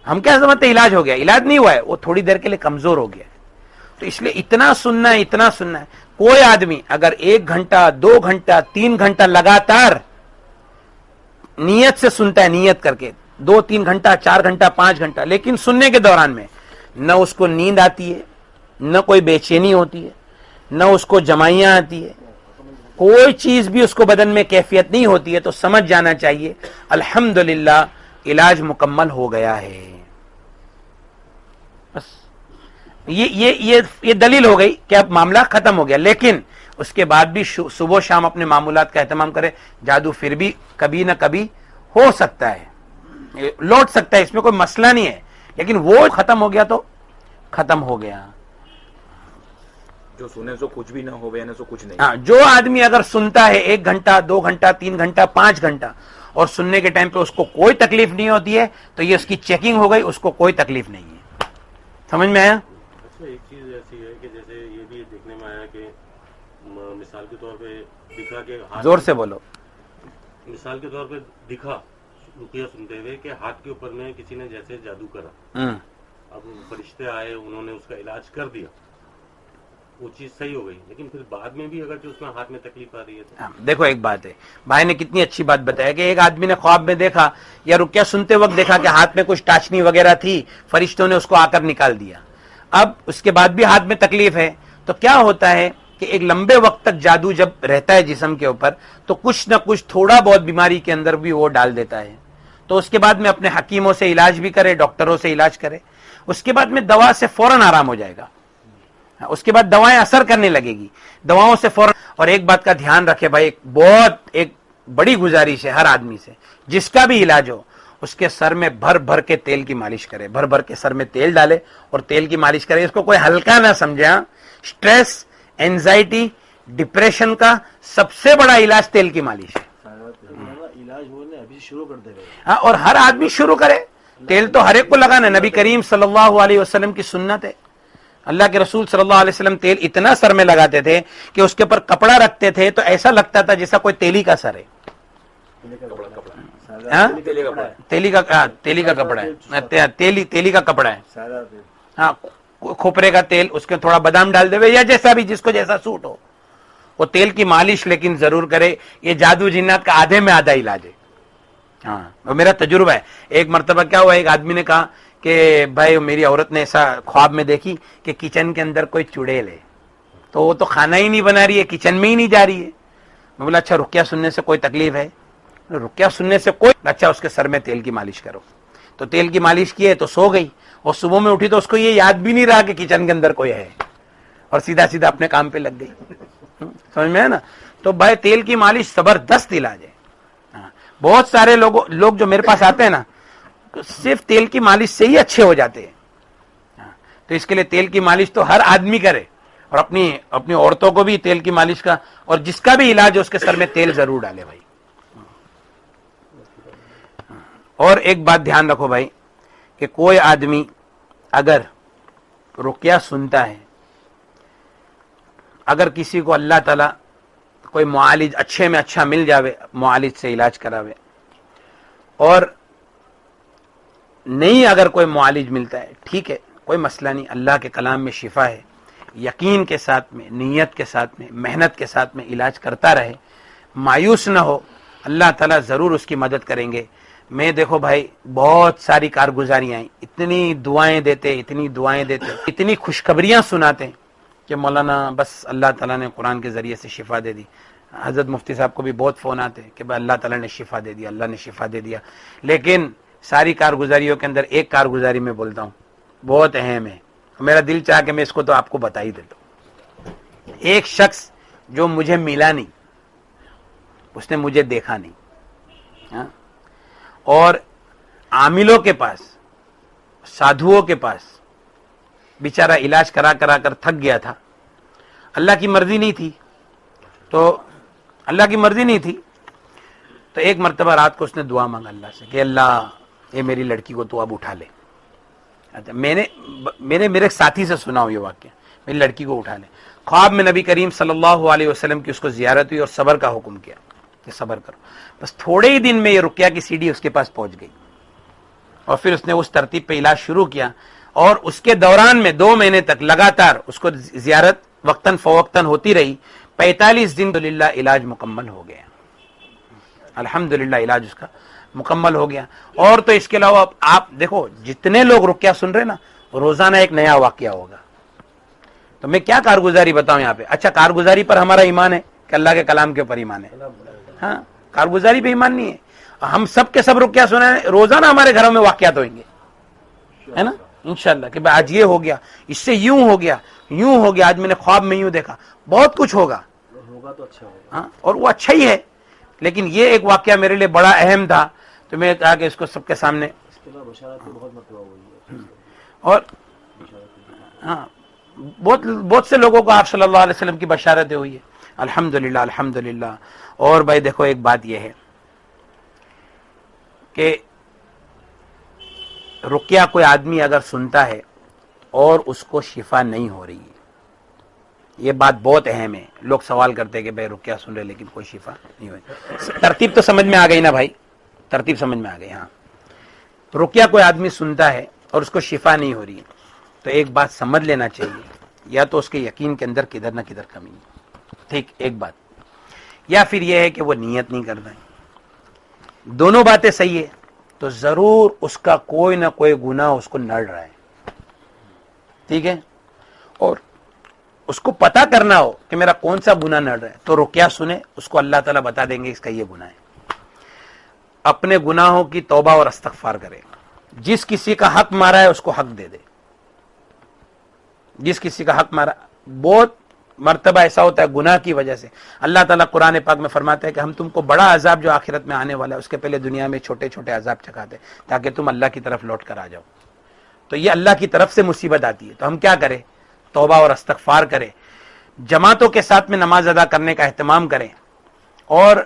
ہم کیا سمجھتے علاج ہو گیا, علاج نہیں ہوا ہے, وہ تھوڑی دیر کے لیے کمزور ہو گیا ہے. تو اس لیے اتنا سننا ہے. کوئی آدمی اگر 1 گھنٹہ 2 گھنٹہ 3 گھنٹہ لگاتار نیت سے سنتا ہے, نیت کر کے 2-3 گھنٹہ 4 گھنٹہ 5 گھنٹہ, لیکن سننے کے دوران میں نہ اس کو نیند آتی ہے, نہ کوئی بے چینی ہوتی ہے, نہ اس کو جمائیاں آتی ہے, کوئی چیز بھی اس کو بدن میں کیفیت نہیں ہوتی ہے, تو سمجھ جانا چاہیے الحمدللہ علاج مکمل ہو گیا ہے. بس یہ دلیل ہو گئی کہ اب معاملہ ختم ہو گیا. لیکن اس کے بعد بھی صبح شام اپنے معمولات کا اہتمام کرے. جادو پھر بھی کبھی نہ کبھی ہو سکتا ہے, لوٹ سکتا ہے, اس میں کوئی مسئلہ نہیں ہے, لیکن وہ ختم ہو گیا تو ختم ہو گیا.
جو سنے سو کچھ بھی نہ ہو, نہ سو کچھ نہیں.
ہاں, جو آدمی اگر سنتا ہے 1 گھنٹہ 2 گھنٹہ 3 گھنٹہ 5 گھنٹہ اور سننے کے ٹائم پہ اس کو کوئی تکلیف نہیں ہوتی ہے تو یہ اس کی چیکنگ ہو گئی, اس کو کوئی تکلیف نہیں ہے. سمجھ میں آیا؟
اس میں ایک چیز ایسی ہے کہ جیسے یہ بھی دیکھنے میں آیا کہ مثال کے طور پہ دکھا کہ
زور سے بولو.
مثال کے طور پہ دکھا رقیہ سنتے ہوئے کہ ہاتھ کے اوپر میں کسی نے جیسے جادو کرا, اب فرشتے آئے, انہوں نے اس کا علاج کر دیا, وہ چیز صحیح ہو گئی, لیکن پھر بعد میں بھی اگر اس میں ہاتھ میں تکلیف آ رہی ہے تو
دیکھو ایک بات ہے, بھائی نے کتنی اچھی بات بتایا کہ ایک آدمی نے خواب میں دیکھا یا رقیہ سنتے وقت دیکھا کہ ہاتھ میں کچھ ٹاچنی وغیرہ تھی, فرشتوں نے اس کو آ کر نکال دیا. اب اس کے بعد بھی ہاتھ میں تکلیف ہے, تو کیا ہوتا ہے کہ ایک لمبے وقت تک جادو جب رہتا ہے جسم کے اوپر تو کچھ نہ کچھ تھوڑا بہت بیماری کے اندر بھی وہ ڈال دیتا ہے. تو اس کے بعد میں اپنے حکیموں سے علاج بھی کرے, ڈاکٹروں سے علاج کرے, اس کے بعد میں دوا سے فوراً آرام ہو جائے گا, اس کے بعد دوائیں اثر کرنے لگے گی, دواؤں سے فوراً. اور ایک بات کا دھیان رکھے بھائی, ایک بڑی گزارش ہے ہر آدمی سے, جس کا بھی علاج ہو اس کے سر میں بھر بھر کے تیل کی مالش کرے, بھر بھر کے سر میں تیل ڈالے اور تیل کی مالش کرے. اس کو کوئی ہلکا نہ سمجھے. سٹریس, اینزائٹی, ڈپریشن کا سب سے بڑا علاج تیل کی مالش ہے.
علاج ہونے ابھی شروع کر دے گا.
ہاں, اور ہر آدمی شروع کرے. تیل تو ہر ایک کو لگانا. نبی کریم صلی اللہ علیہ وسلم کی سنت ہے. اللہ کے رسول صلی اللہ علیہ وسلم تیل اتنا سر میں لگاتے تھے کہ اس کے اوپر کپڑا رکھتے تھے تو ایسا لگتا تھا جیسا کوئی تیلی کا سر ہے. تیلی کا کپڑا ہے, تیلی کا کپڑا ہے. ہاں, کھوپرے کا تیل, اس کے تھوڑا بادام ڈال دے یا جیسا بھی جس کو جیسا سوٹ ہو, وہ تیل کی مالش لیکن ضرور کرے. یہ جادو جنات کا آدھے میں آدھا علاج ہے. ہاں, وہ میرا تجربہ ہے. ایک مرتبہ کیا ہوا, ایک آدمی نے کہا کہ بھائی میری عورت نے ایسا خواب میں دیکھی کہ کچن کے اندر کوئی چڑیل ہے, تو وہ تو کھانا ہی نہیں بنا رہی ہے, کچن میں ہی نہیں جا رہی ہے. میں بولا اچھا رقیہ سننے سے کوئی تکلیف ہے؟ رقیہ سننے سے کوئی. اچھا اس کے سر میں تیل کی مالش کرو. تو تیل کی مالش کی ہے تو سو گئی, اور صبح میں اٹھی تو اس کو یہ یاد بھی نہیں رہا کہ کچن کے اندر کوئی ہے, اور سیدھا سیدھا اپنے کام پہ لگ گئی. سمجھ میں ہے نا. تو بھائی تیل کی مالش زبردست علاج ہے. بہت سارے لوگ جو میرے پاس آتے ہیں نا صرف تیل کی مالش سے ہی اچھے ہو جاتے ہیں. تو اس کے لیے تیل کی مالش تو ہر آدمی کرے, اور اپنی عورتوں کو بھی تیل کی مالش کا, اور جس کا بھی علاج ہے اس کے سر میں تیل ضرور ڈالے بھائی. اور ایک بات دھیان رکھو بھائی کہ کوئی آدمی اگر رقیہ سنتا ہے, اگر کسی کو اللہ تعالیٰ کوئی معالج اچھے میں اچھا مل جاوے, معالج سے علاج کراوے, اور نہیں اگر کوئی معالج ملتا ہے ٹھیک ہے, کوئی مسئلہ نہیں, اللہ کے کلام میں شفا ہے, یقین کے ساتھ میں, نیت کے ساتھ میں, محنت کے ساتھ میں علاج کرتا رہے, مایوس نہ ہو, اللہ تعالیٰ ضرور اس کی مدد کریں گے. میں دیکھو بھائی بہت ساری کارگزاریاں ہیں, اتنی دعائیں دیتے, اتنی خوشخبریاں سناتے کہ مولانا بس اللہ تعالیٰ نے قرآن کے ذریعے سے شفا دے دی. حضرت مفتی صاحب کو بھی بہت فون آتے کہ بھائی اللہ تعالیٰ نے شفا دے دیا, اللہ نے شفا دے دیا. لیکن ساری کارگزاریوں کے اندر ایک کارگزاری میں بولتا ہوں بہت اہم ہے, میرا دل چاہ کہ میں اس کو تو آپ کو بتا ہی دیتا ہوں. ایک شخص جو مجھے ملا نہیں, اس نے مجھے دیکھا نہیں, اور عاملوں کے پاس, سادھوؤں کے پاس بیچارہ علاج کرا کر تھک گیا تھا. اللہ کی مرضی نہیں تھی, تو ایک مرتبہ رات کو اس نے دعا مانگا اللہ سے کہ اللہ یہ میری لڑکی کو تو اب اٹھا لے. اچھا, میرے ساتھی سے سنا ہوں یہ واقعہ, میری لڑکی کو اٹھا لے. خواب میں نبی کریم صلی اللہ علیہ وسلم کی اس کو زیارت ہوئی اور صبر کا حکم کیا کہ صبر کرو. بس تھوڑے ہی دن میں یہ رقیہ کی سیڑھی اس کے پاس پہنچ گئی, اور پھر اس نے اس ترتیب پہ علاج شروع کیا, اور اس کے دوران میں 2 مہینے تک لگاتار اس کو زیارت وقتاً فوقتاً ہوتی رہی. 45 دن الحمدللہ علاج مکمل ہو گیا, الحمدللہ علاج اس کا مکمل ہو گیا. اور تو اس کے علاوہ آپ دیکھو جتنے لوگ رقیہ سن رہے نا, روزانہ ایک نیا واقعہ ہوگا. تو میں کیا کارگزاری بتاؤں یہاں پہ. اچھا, کارگزاری پر ہمارا ایمان ہے کہ اللہ کے کلام کے اوپر ایمان ہے, ہاں, کارگزاری پہ ایمان نہیں ہے. ہم سب کے سب رقیہ سنا ہے, روزانہ ہمارے گھروں میں واقعات ہوئیں گے, ہے نا, انشاءاللہ کہ آج یہ ہو گیا, اس سے یوں ہو گیا, آج میں نے خواب میں یوں دیکھا, بہت کچھ ہوگا
تو اچھا ہوگا.
ہاں, اور وہ اچھا ہی ہے. لیکن یہ ایک واقعہ میرے لیے بڑا اہم تھا, تو میں نے کہا کہ اس کو سب کے سامنے.
اس کے بعد بشارت بہت مرتبہ ہوئی ہے,
اور ہاں, بہت سے لوگوں کو آپ صلی اللہ علیہ وسلم کی بشارتیں ہوئی ہے, الحمدللہ الحمدللہ. اور بھائی دیکھو ایک بات یہ ہے کہ رقیہ کوئی آدمی اگر سنتا ہے اور اس کو شفا نہیں ہو رہی ہے. یہ بات بہت اہم ہے. لوگ سوال کرتے ہیں کہ بھائی رقیہ سن رہے لیکن کوئی شفا نہیں ہوئی. ترتیب تو سمجھ میں آ گئی نا بھائی, ترتیب سمجھ میں آ گئی. ہاں, رقیہ کوئی آدمی سنتا ہے اور اس کو شفا نہیں ہو رہی ہے تو ایک بات سمجھ لینا چاہیے, یا تو اس کے یقین کے اندر کدھر نہ کدھر کمی ہے, ٹھیک, ایک بات, یا پھر یہ ہے کہ وہ نیت نہیں کرتا ہے. دونوں باتیں صحیح ہے تو ضرور اس کا کوئی نہ کوئی گناہ اس کو نڑ رہا ہے, ٹھیک ہے, اور اس کو پتا کرنا ہو کہ میرا کون سا گناہ نڑ رہا ہے تو رقیہ سنے, اس کو اللہ تعالیٰ بتا دیں گے اس کا یہ گناہ ہے. اپنے گناہوں کی توبہ اور استغفار کرے. جس کسی کا حق مارا ہے اس کو حق دے دے. جس کسی کا حق مارا, بہت مرتبہ ایسا ہوتا ہے گناہ کی وجہ سے. اللہ تعالیٰ قرآن پاک میں فرماتا ہے کہ ہم تم کو بڑا عذاب جو آخرت میں آنے والا ہے اس کے پہلے دنیا میں چھوٹے چھوٹے عذاب چکھاتے ہیں تاکہ تم اللہ کی طرف لوٹ کر آ جاؤ. تو یہ اللہ کی طرف سے مصیبت آتی ہے تو ہم کیا کریں, توبہ اور استغفار کریں, جماعتوں کے ساتھ میں نماز ادا کرنے کا اہتمام کریں اور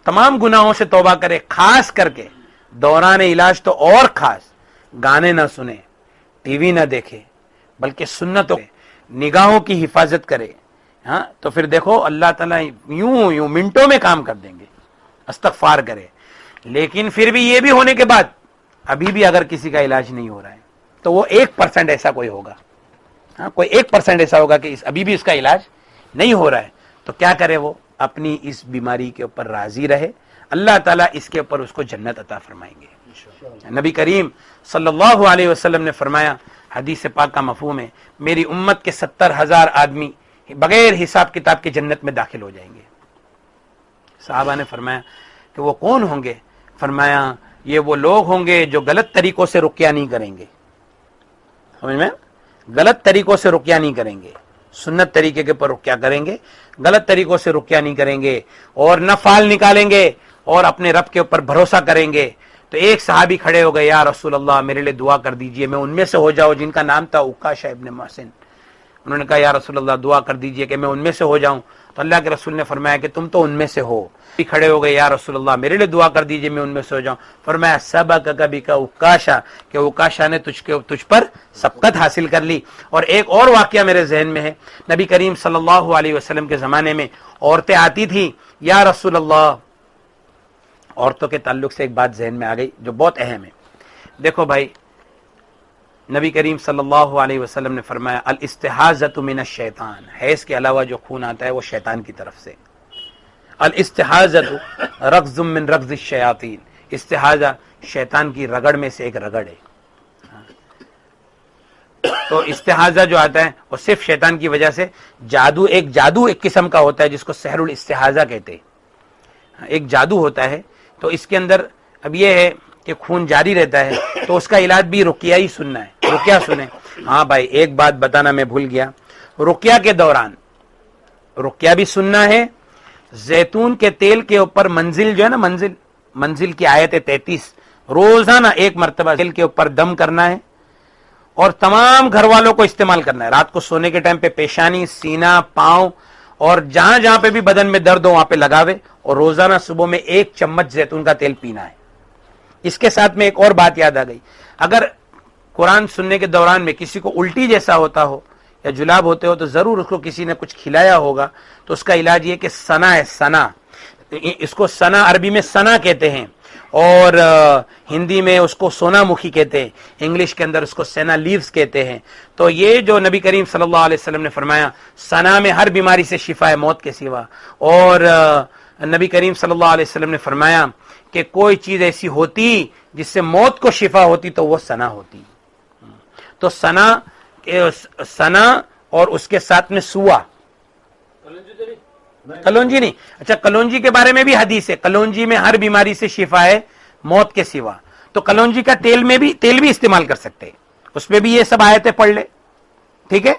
تمام گناہوں سے توبہ کریں. خاص کر کے دوران علاج تو اور خاص, گانے نہ سنیں, ٹی وی نہ دیکھیں, بلکہ سنتوں, نگاہوں کی حفاظت کرے. ہاں, تو پھر دیکھو اللہ تعالیٰ یوں منٹوں میں کام کر دیں گے. استغفار کرے. لیکن پھر بھی یہ بھی ہونے کے بعد ابھی بھی اگر کسی کا علاج نہیں ہو رہا ہے تو وہ 1% ایسا کوئی ہوگا, ہاں, کوئی 1% ایسا ہوگا کہ ابھی بھی اس کا علاج نہیں ہو رہا ہے تو کیا کرے, وہ اپنی اس بیماری کے اوپر راضی رہے. اللہ تعالیٰ اس کے اوپر اس کو جنت عطا فرمائیں گے. نبی کریم صلی اللہ علیہ وسلم نے فرمایا, حدیث پاک کا مفہوم ہے, میری امت کے 70,000 آدمی بغیر حساب کتاب کے جنت میں داخل ہو جائیں گے. صحابہ نے فرمایا کہ وہ کون ہوں گے؟ فرمایا یہ وہ لوگ ہوں گے جو غلط طریقوں سے رقیہ نہیں کریں گے. سمجھ میں, غلط طریقوں سے رقیہ نہیں کریں گے, سنت طریقے کے پر رقیہ کریں گے, غلط طریقوں سے رقیہ نہیں کریں گے, اور نہ فال نکالیں گے اور اپنے رب کے اوپر بھروسہ کریں گے. تو ایک صحابی کھڑے ہو گئے, یا رسول اللہ میرے لیے دعا کر دیجئے, میں ان میں سے ہو جاؤں, جن کا نام تھا عکاشہ ابن محسن. انہوں نے کہا یا رسول اللہ دعا کر دیجئے کہ میں ان میں سے ہو جاؤں. تو اللہ کے رسول نے فرمایا کہ تم تو ان میں سے ہو. کھڑے ہو گئے, یا رسول اللہ میرے لیے دعا کر دیجئے میں ان میں سے ہو جاؤں. فرمایا سبق کبھی کا عکاشہ, کہ عکاشہ نے تجھ پر سبقت حاصل کر لی. اور ایک اور واقعہ میرے ذہن میں ہے, نبی کریم صلی اللہ علیہ وسلم کے زمانے میں عورتیں آتی تھیں, یا رسول اللہ, عورتوں کے تعلق سے ایک بات ذہن میں آ گئی جو بہت اہم ہے. دیکھو بھائی, نبی کریم صلی اللہ علیہ وسلم نے فرمایا الاستحاضۃ من الشیطان, حیض کے علاوہ جو خون آتا ہے وہ شیطان کی طرف سے. الاستحاضۃ رغز من رغز الشیاطین, استحاضہ شیطان کی رگڑ میں سے ایک رگڑ ہے. تو استحاضہ جو آتا ہے وہ صرف شیطان کی وجہ سے, جادو ایک قسم کا ہوتا ہے جس کو سحر الاستحاضہ کہتے ہیں, ایک جادو ہوتا ہے. تو اس کے اندر اب یہ ہے کہ خون جاری رہتا ہے تو اس کا علاج بھی رقیہ ہی سننا ہے, رقیہ سنیں. ہاں بھائی, ایک بات بتانا میں بھول گیا, رقیہ کے دوران رقیہ بھی سننا ہے. زیتون کے تیل کے اوپر منزل جو ہے نا, منزل کی آیت 33 روزانہ ایک مرتبہ تیل کے اوپر دم کرنا ہے اور تمام گھر والوں کو استعمال کرنا ہے. رات کو سونے کے ٹائم پہ پیشانی, سینہ, پاؤں اور جہاں جہاں پہ بھی بدن میں درد ہو وہاں پہ لگاوے, اور روزانہ صبح میں 1 چمچ زیتون کا تیل پینا ہے. اس کے ساتھ میں ایک اور بات یاد آ گئی, اگر قرآن سننے کے دوران میں کسی کو الٹی جیسا ہوتا ہو یا جلاب ہوتے ہو تو ضرور اس کو کسی نے کچھ کھلایا ہوگا. تو اس کا علاج یہ کہ سنا ہے, سنا, اس کو سنا عربی میں سنا کہتے ہیں اور ہندی میں اس کو سونا مکھی کہتے ہیں, انگلش کے اندر اس کو سینا لیوز کہتے ہیں. تو یہ جو نبی کریم صلی اللہ علیہ وسلم نے فرمایا سنا میں ہر بیماری سے شفا ہے موت کے سوا. اور نبی کریم صلی اللہ علیہ وسلم نے فرمایا کہ کوئی چیز ایسی ہوتی جس سے موت کو شفا ہوتی تو وہ سنا ہوتی. تو سنا اور اس کے ساتھ میں سوا, کلونجی نہیں, اچھا کلونجی کے بارے میں بھی حدیث ہے, کلونجی میں ہر بیماری سے شفا ہے موت کے سوا. تو کلونجی کا تیل بھی استعمال کر سکتے ہیں, اس میں بھی یہ سب آیتیں پڑھ لے, ٹھیک ہے.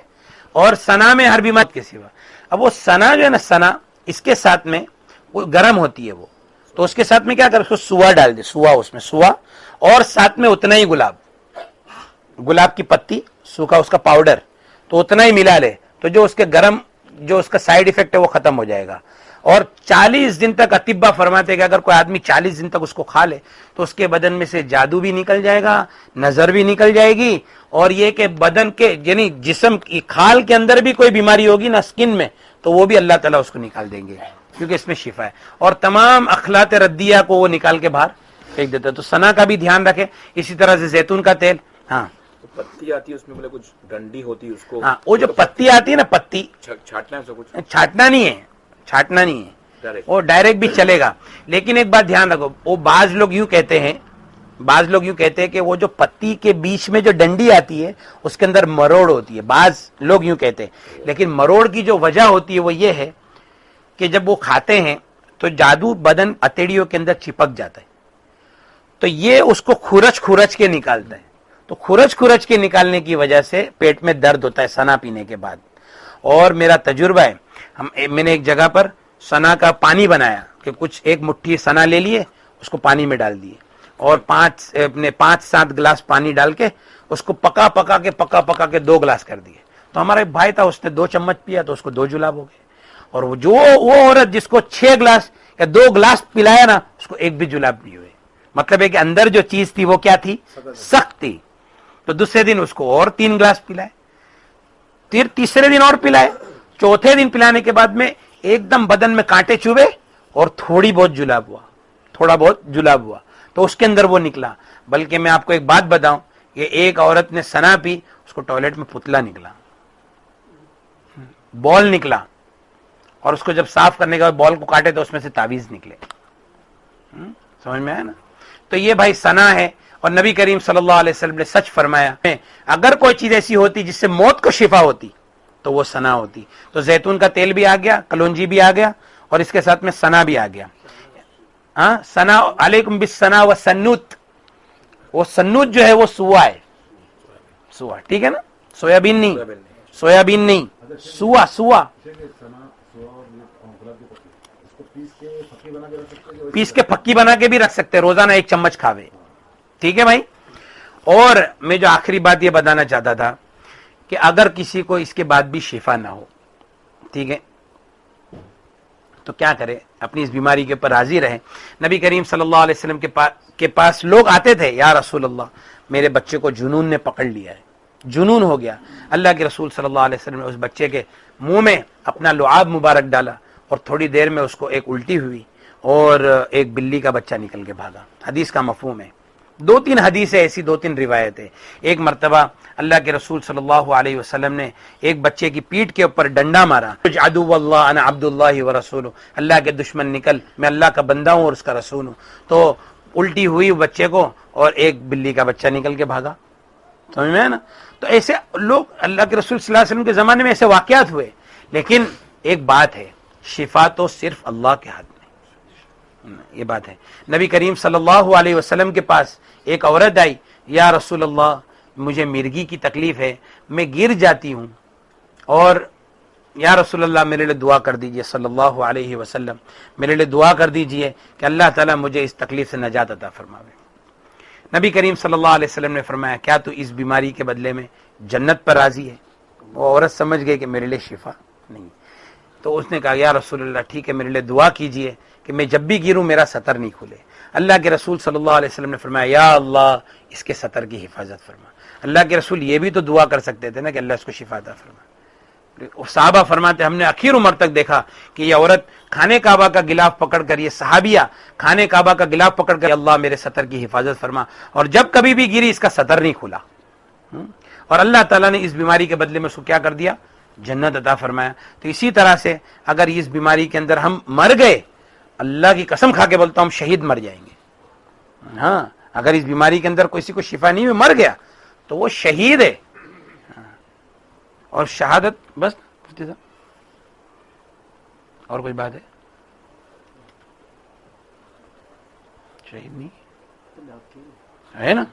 اور سنا میں ہر بیماری کے سوا. اب وہ سنا جو ہے نا, سنا اس کے ساتھ میں وہ گرم ہوتی ہے وہ, تو اس کے ساتھ میں کیا کر, اس کو سوا ڈال دے, سوا, اس میں سوا, اور ساتھ میں اتنا ہی گلاب کی پتی سوکھا اس کا پاؤڈر, تو اتنا ہی ملا لے, تو جو اس کے گرم جو اس کا سائیڈ ایفیکٹ ہے وہ ختم ہو جائے گا. اور 40 دن تک اطباء فرماتے کہ اگر کوئی آدمی 40 دن تک اس کو کھا لے تو اس کے بدن میں سے جادو بھی نکل جائے گا, نظر بھی نکل جائے گی, اور یہ کہ بدن کے یعنی جسم کی کھال کے اندر بھی کوئی بیماری ہوگی نا سکن میں تو وہ بھی اللہ تعالیٰ اس کو نکال دیں گے, کیونکہ اس میں شفا ہے, اور تمام اخلاط ردیہ کو وہ نکال کے باہر پھینک دیتا ہے. تو سنا کا بھی دھیان رکھیں. اسی طرح سے زیتون کا تیل, ہاں
پتی آتی ہے اس میں مطلب کچھ ڈنڈی ہوتی ہے اس کو,
ہاں وہ جو پتی آتی ہے نا, پتی
چھاٹنا ہے اس کو, کچھ
چھاٹنا نہیں ہے, چھاٹنا نہیں ہے,
ڈائریکٹ
وہ ڈائریکٹ بھی چلے گا. لیکن ایک بات دھیان رکھو, وہ بعض لوگ یوں کہتے ہیں کہ وہ جو پتی کے بیچ میں جو ڈنڈی آتی ہے اس کے اندر مروڑ ہوتی ہے, بعض لوگ یوں کہتے ہیں. لیکن مروڑ کی جو وجہ ہوتی ہے وہ یہ ہے کہ جب وہ کھاتے ہیں تو جادو بدن اتڑیوں کے اندر چپک جاتا ہے, تو یہ اس کو کھرچ کے نکالتا ہے. تو کھرچ کے نکالنے کی وجہ سے پیٹ میں درد ہوتا ہے سنا پینے کے بعد. اور میرا تجربہ ہے, میں نے ایک جگہ پر سنا کا پانی بنایا کہ کچھ ایک مٹھی سنا لے لیے, اس کو پانی میں ڈال دیے, اور 5-7 گلاس پانی ڈال کے اس کو پکا کے 2 گلاس کر دیے. تو ہمارا ایک بھائی تھا, اس نے 2 چمچ پیا تو اس کو 2 جلاب ہو گئے, اور وہ عورت جس کو 6 گلاس یا 2 گلاس پلایا نا اس کو 1 بھی جلاب نہیں ہوئے. مطلب ہے کہ اندر جو چیز تھی وہ کیا تھی, سخت تھی. تو دوسرے دن اس کو اور 3 گلاس پلائے, پھر تیسرے دن اور پلائے, چوتھے دن پلانے کے بعد میں ایک دم بدن میں کانٹے چوبے اور تھوڑا بہت جلاب ہوا تو اس کے اندر وہ نکلا. بلکہ میں آپ کو ایک بات بتاؤں کہ ایک عورت نے سنا پی, اس کو ٹوائلٹ میں پتلا نکلا, بال نکلا, اور اس کو جب صاف کرنے کے بعد بال کو کاٹے تو اس میں سے تعویذ نکلے. سمجھ میں آیا نا. تو یہ بھائی سنا ہے, اور نبی کریم صلی اللہ علیہ وسلم نے سچ فرمایا, اگر کوئی چیز ایسی ہوتی جس سے موت کو شفا ہوتی تو وہ سنا ہوتی. تو زیتون کا تیل بھی آ گیا, کلونجی بھی آ گیا, اور اس کے ساتھ میں سنا بھی آ گیا. ہاں سنا, علیکم بالسنا و سنوت, وہ سنوت جو ہے وہ سوا ہے, سوا, ٹھیک ہے نا, سویابین نہیں, سوا پیس کے پھکی بنا کے بھی رکھ سکتے, روزانہ 1 چمچ کھاوے. ٹھیک ہے بھائی. اور میں جو آخری بات یہ بتانا چاہتا تھا کہ اگر کسی کو اس کے بعد بھی شفا نہ ہو, ٹھیک ہے, تو کیا کرے, اپنی اس بیماری کے اوپر راضی رہے. نبی کریم صلی اللہ علیہ وسلم کے پاس لوگ آتے تھے, یا رسول اللہ میرے بچے کو جنون نے پکڑ لیا ہے, جنون ہو گیا. اللہ کے رسول صلی اللہ علیہ وسلم نے اس بچے کے منہ میں اپنا لعاب مبارک ڈالا, اور تھوڑی دیر میں اس کو ایک الٹی ہوئی اور ایک بلی کا بچہ نکل کے بھاگا. حدیث کا مفہوم ہے, 2-3 حدیثیں ایسی, 2-3 روایتیں. ایک مرتبہ اللہ کے رسول صلی اللہ علیہ وسلم نے ایک بچے کی پیٹھ کے اوپر ڈنڈا مارا, عدو اللہ انا عبد اللہ ورسولہ, اللہ کے دشمن نکل, میں اللہ کا بندہ ہوں اور اس کا رسول ہوں. تو الٹی ہوئی بچے کو, اور ایک بلی کا بچہ نکل کے بھاگا. سمجھ میں ہے نا. تو ایسے لوگ, اللہ کے رسول صلی اللہ علیہ وسلم کے زمانے میں ایسے واقعات ہوئے. لیکن ایک بات ہے, شفا تو صرف اللہ کے ہاتھ میں, یہ بات ہے. نبی کریم صلی اللہ علیہ وسلم کے پاس ایک عورت آئی, یا رسول اللہ مجھے مرگی کی تکلیف ہے, میں گر جاتی ہوں, اور یا رسول اللہ میرے لیے دعا کر دیجئے, صلی اللہ علیہ وسلم میرے لیے دعا کر دیجئے کہ اللہ تعالیٰ مجھے اس تکلیف سے نجات عطا فرماوے. نبی کریم صلی اللہ علیہ وسلم نے فرمایا, کیا تو اس بیماری کے بدلے میں جنت پر راضی ہے؟ وہ عورت سمجھ گئی کہ میرے لیے شفا نہیں. تو اس نے کہا, یا رسول اللہ ٹھیک ہے, میرے لیے دعا کیجئے کہ میں جب بھی گروں میرا سطر نہیں کھلے. اللہ کے رسول صلی اللہ علیہ وسلم نے فرمایا, یا اللہ اس کے سطر کی حفاظت فرما. اللہ کے رسول یہ بھی تو دعا کر سکتے تھے نا کہ اللہ اس کو شفا عطا فرما. صحابہ فرماتے ہم نے آخر عمر تک دیکھا کہ یہ عورت کھانے کعبہ کا غلاف پکڑ کر, یہ صحابیہ کھانے کعبہ کا غلاف پکڑ کر, اللہ میرے سطر کی حفاظت فرما, اور جب کبھی بھی گری اس کا سطر نہیں کھلا. اور اللہ تعالیٰ نے اس بیماری کے بدلے میں اس کو کیا کر دیا, جنت عطا فرمایا. تو اسی طرح سے اگر اس بیماری کے اندر ہم مر گئے, اللہ کی قسم کھا کے بولتا ہوں ہم شہید مر جائیں گے. ہاں اگر اس بیماری کے اندر کسی کو شفا نہیں مر گیا تو وہ شہید ہے. اور شہادت بس, اور کوئی بات ہے؟ شہید نہیں ہے نا.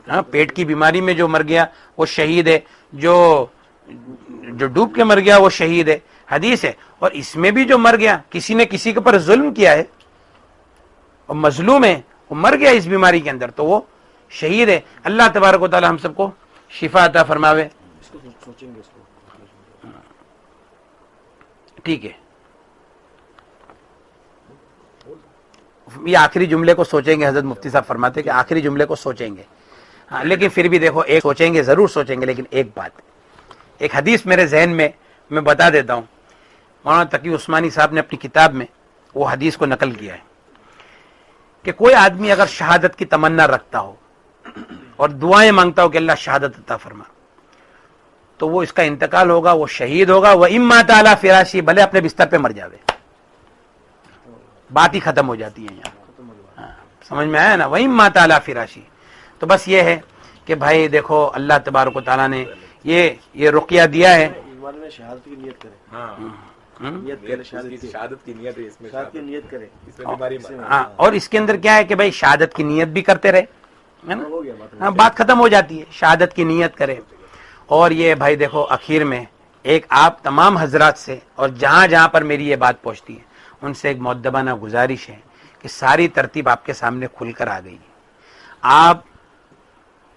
ہاں پیٹ کی بیماری میں جو مر گیا وہ شہید ہے, جو ڈوب کے مر گیا وہ شہید ہے, حدیث ہے. اور اس میں بھی جو مر گیا, کسی نے کسی کے پر ظلم کیا ہے اور مظلوم ہے, وہ مر گیا اس بیماری کے اندر, تو وہ شہید ہے. اللہ تبارک و تعالی ہم سب کو شفا عطا فرماوے.
سوچیں گے اس کو.
ٹھیک ہے. یہ آخری جملے کو سوچیں گے. حضرت مفتی صاحب فرماتے کہ آخری جملے کو سوچیں گے. ہاں لیکن پھر بھی دیکھو ایک سوچیں گے, ضرور سوچیں گے, لیکن ایک بات, ایک حدیث میرے ذہن میں بتا دیتا ہوں. مولانا تقی عثمانی صاحب نے اپنی کتاب میں وہ حدیث کو نقل کیا ہے کہ کوئی آدمی اگر شہادت کی تمنا رکھتا ہو اور دعائیں مانگتا ہو کہ اللہ شہادت عطا فرما, تو وہ اس کا انتقال ہوگا, وہ شہید ہوگا. وہ اما تعالی فراشی, بھلے اپنے بستر پہ مر جاوے, بات ہی ختم ہو جاتی ہے یہاں. ہاں, سمجھ میں آیا نا, وہ اما تعالی فراشی. تو بس یہ ہے کہ بھائی دیکھو اللہ تبارک و تعالیٰ نے یہ رقیہ دیا ہے.
ایمان میں شہادت کی نیت کرے,
ہاں
نیت کرے,
شہادت کی نیت ہے اس میں,
شہادت کی نیت کرے.
اس میں بیماری
ہاں, اور اس کے اندر کیا ہے کہ بھائی شہادت کی نیت بھی کرتے رہے, ہے نا,
ہو گیا بات.
ہاں بات ختم ہو جاتی ہے. شہادت کی نیت کرے. اور یہ بھائی دیکھو اخیر میں ایک آپ تمام حضرات سے, اور جہاں جہاں پر میری یہ بات پہنچتی ہے ان سے ایک مؤدبانہ گزارش ہے کہ ساری ترتیب آپ کے سامنے کھل کر آ گئی ہے. آپ,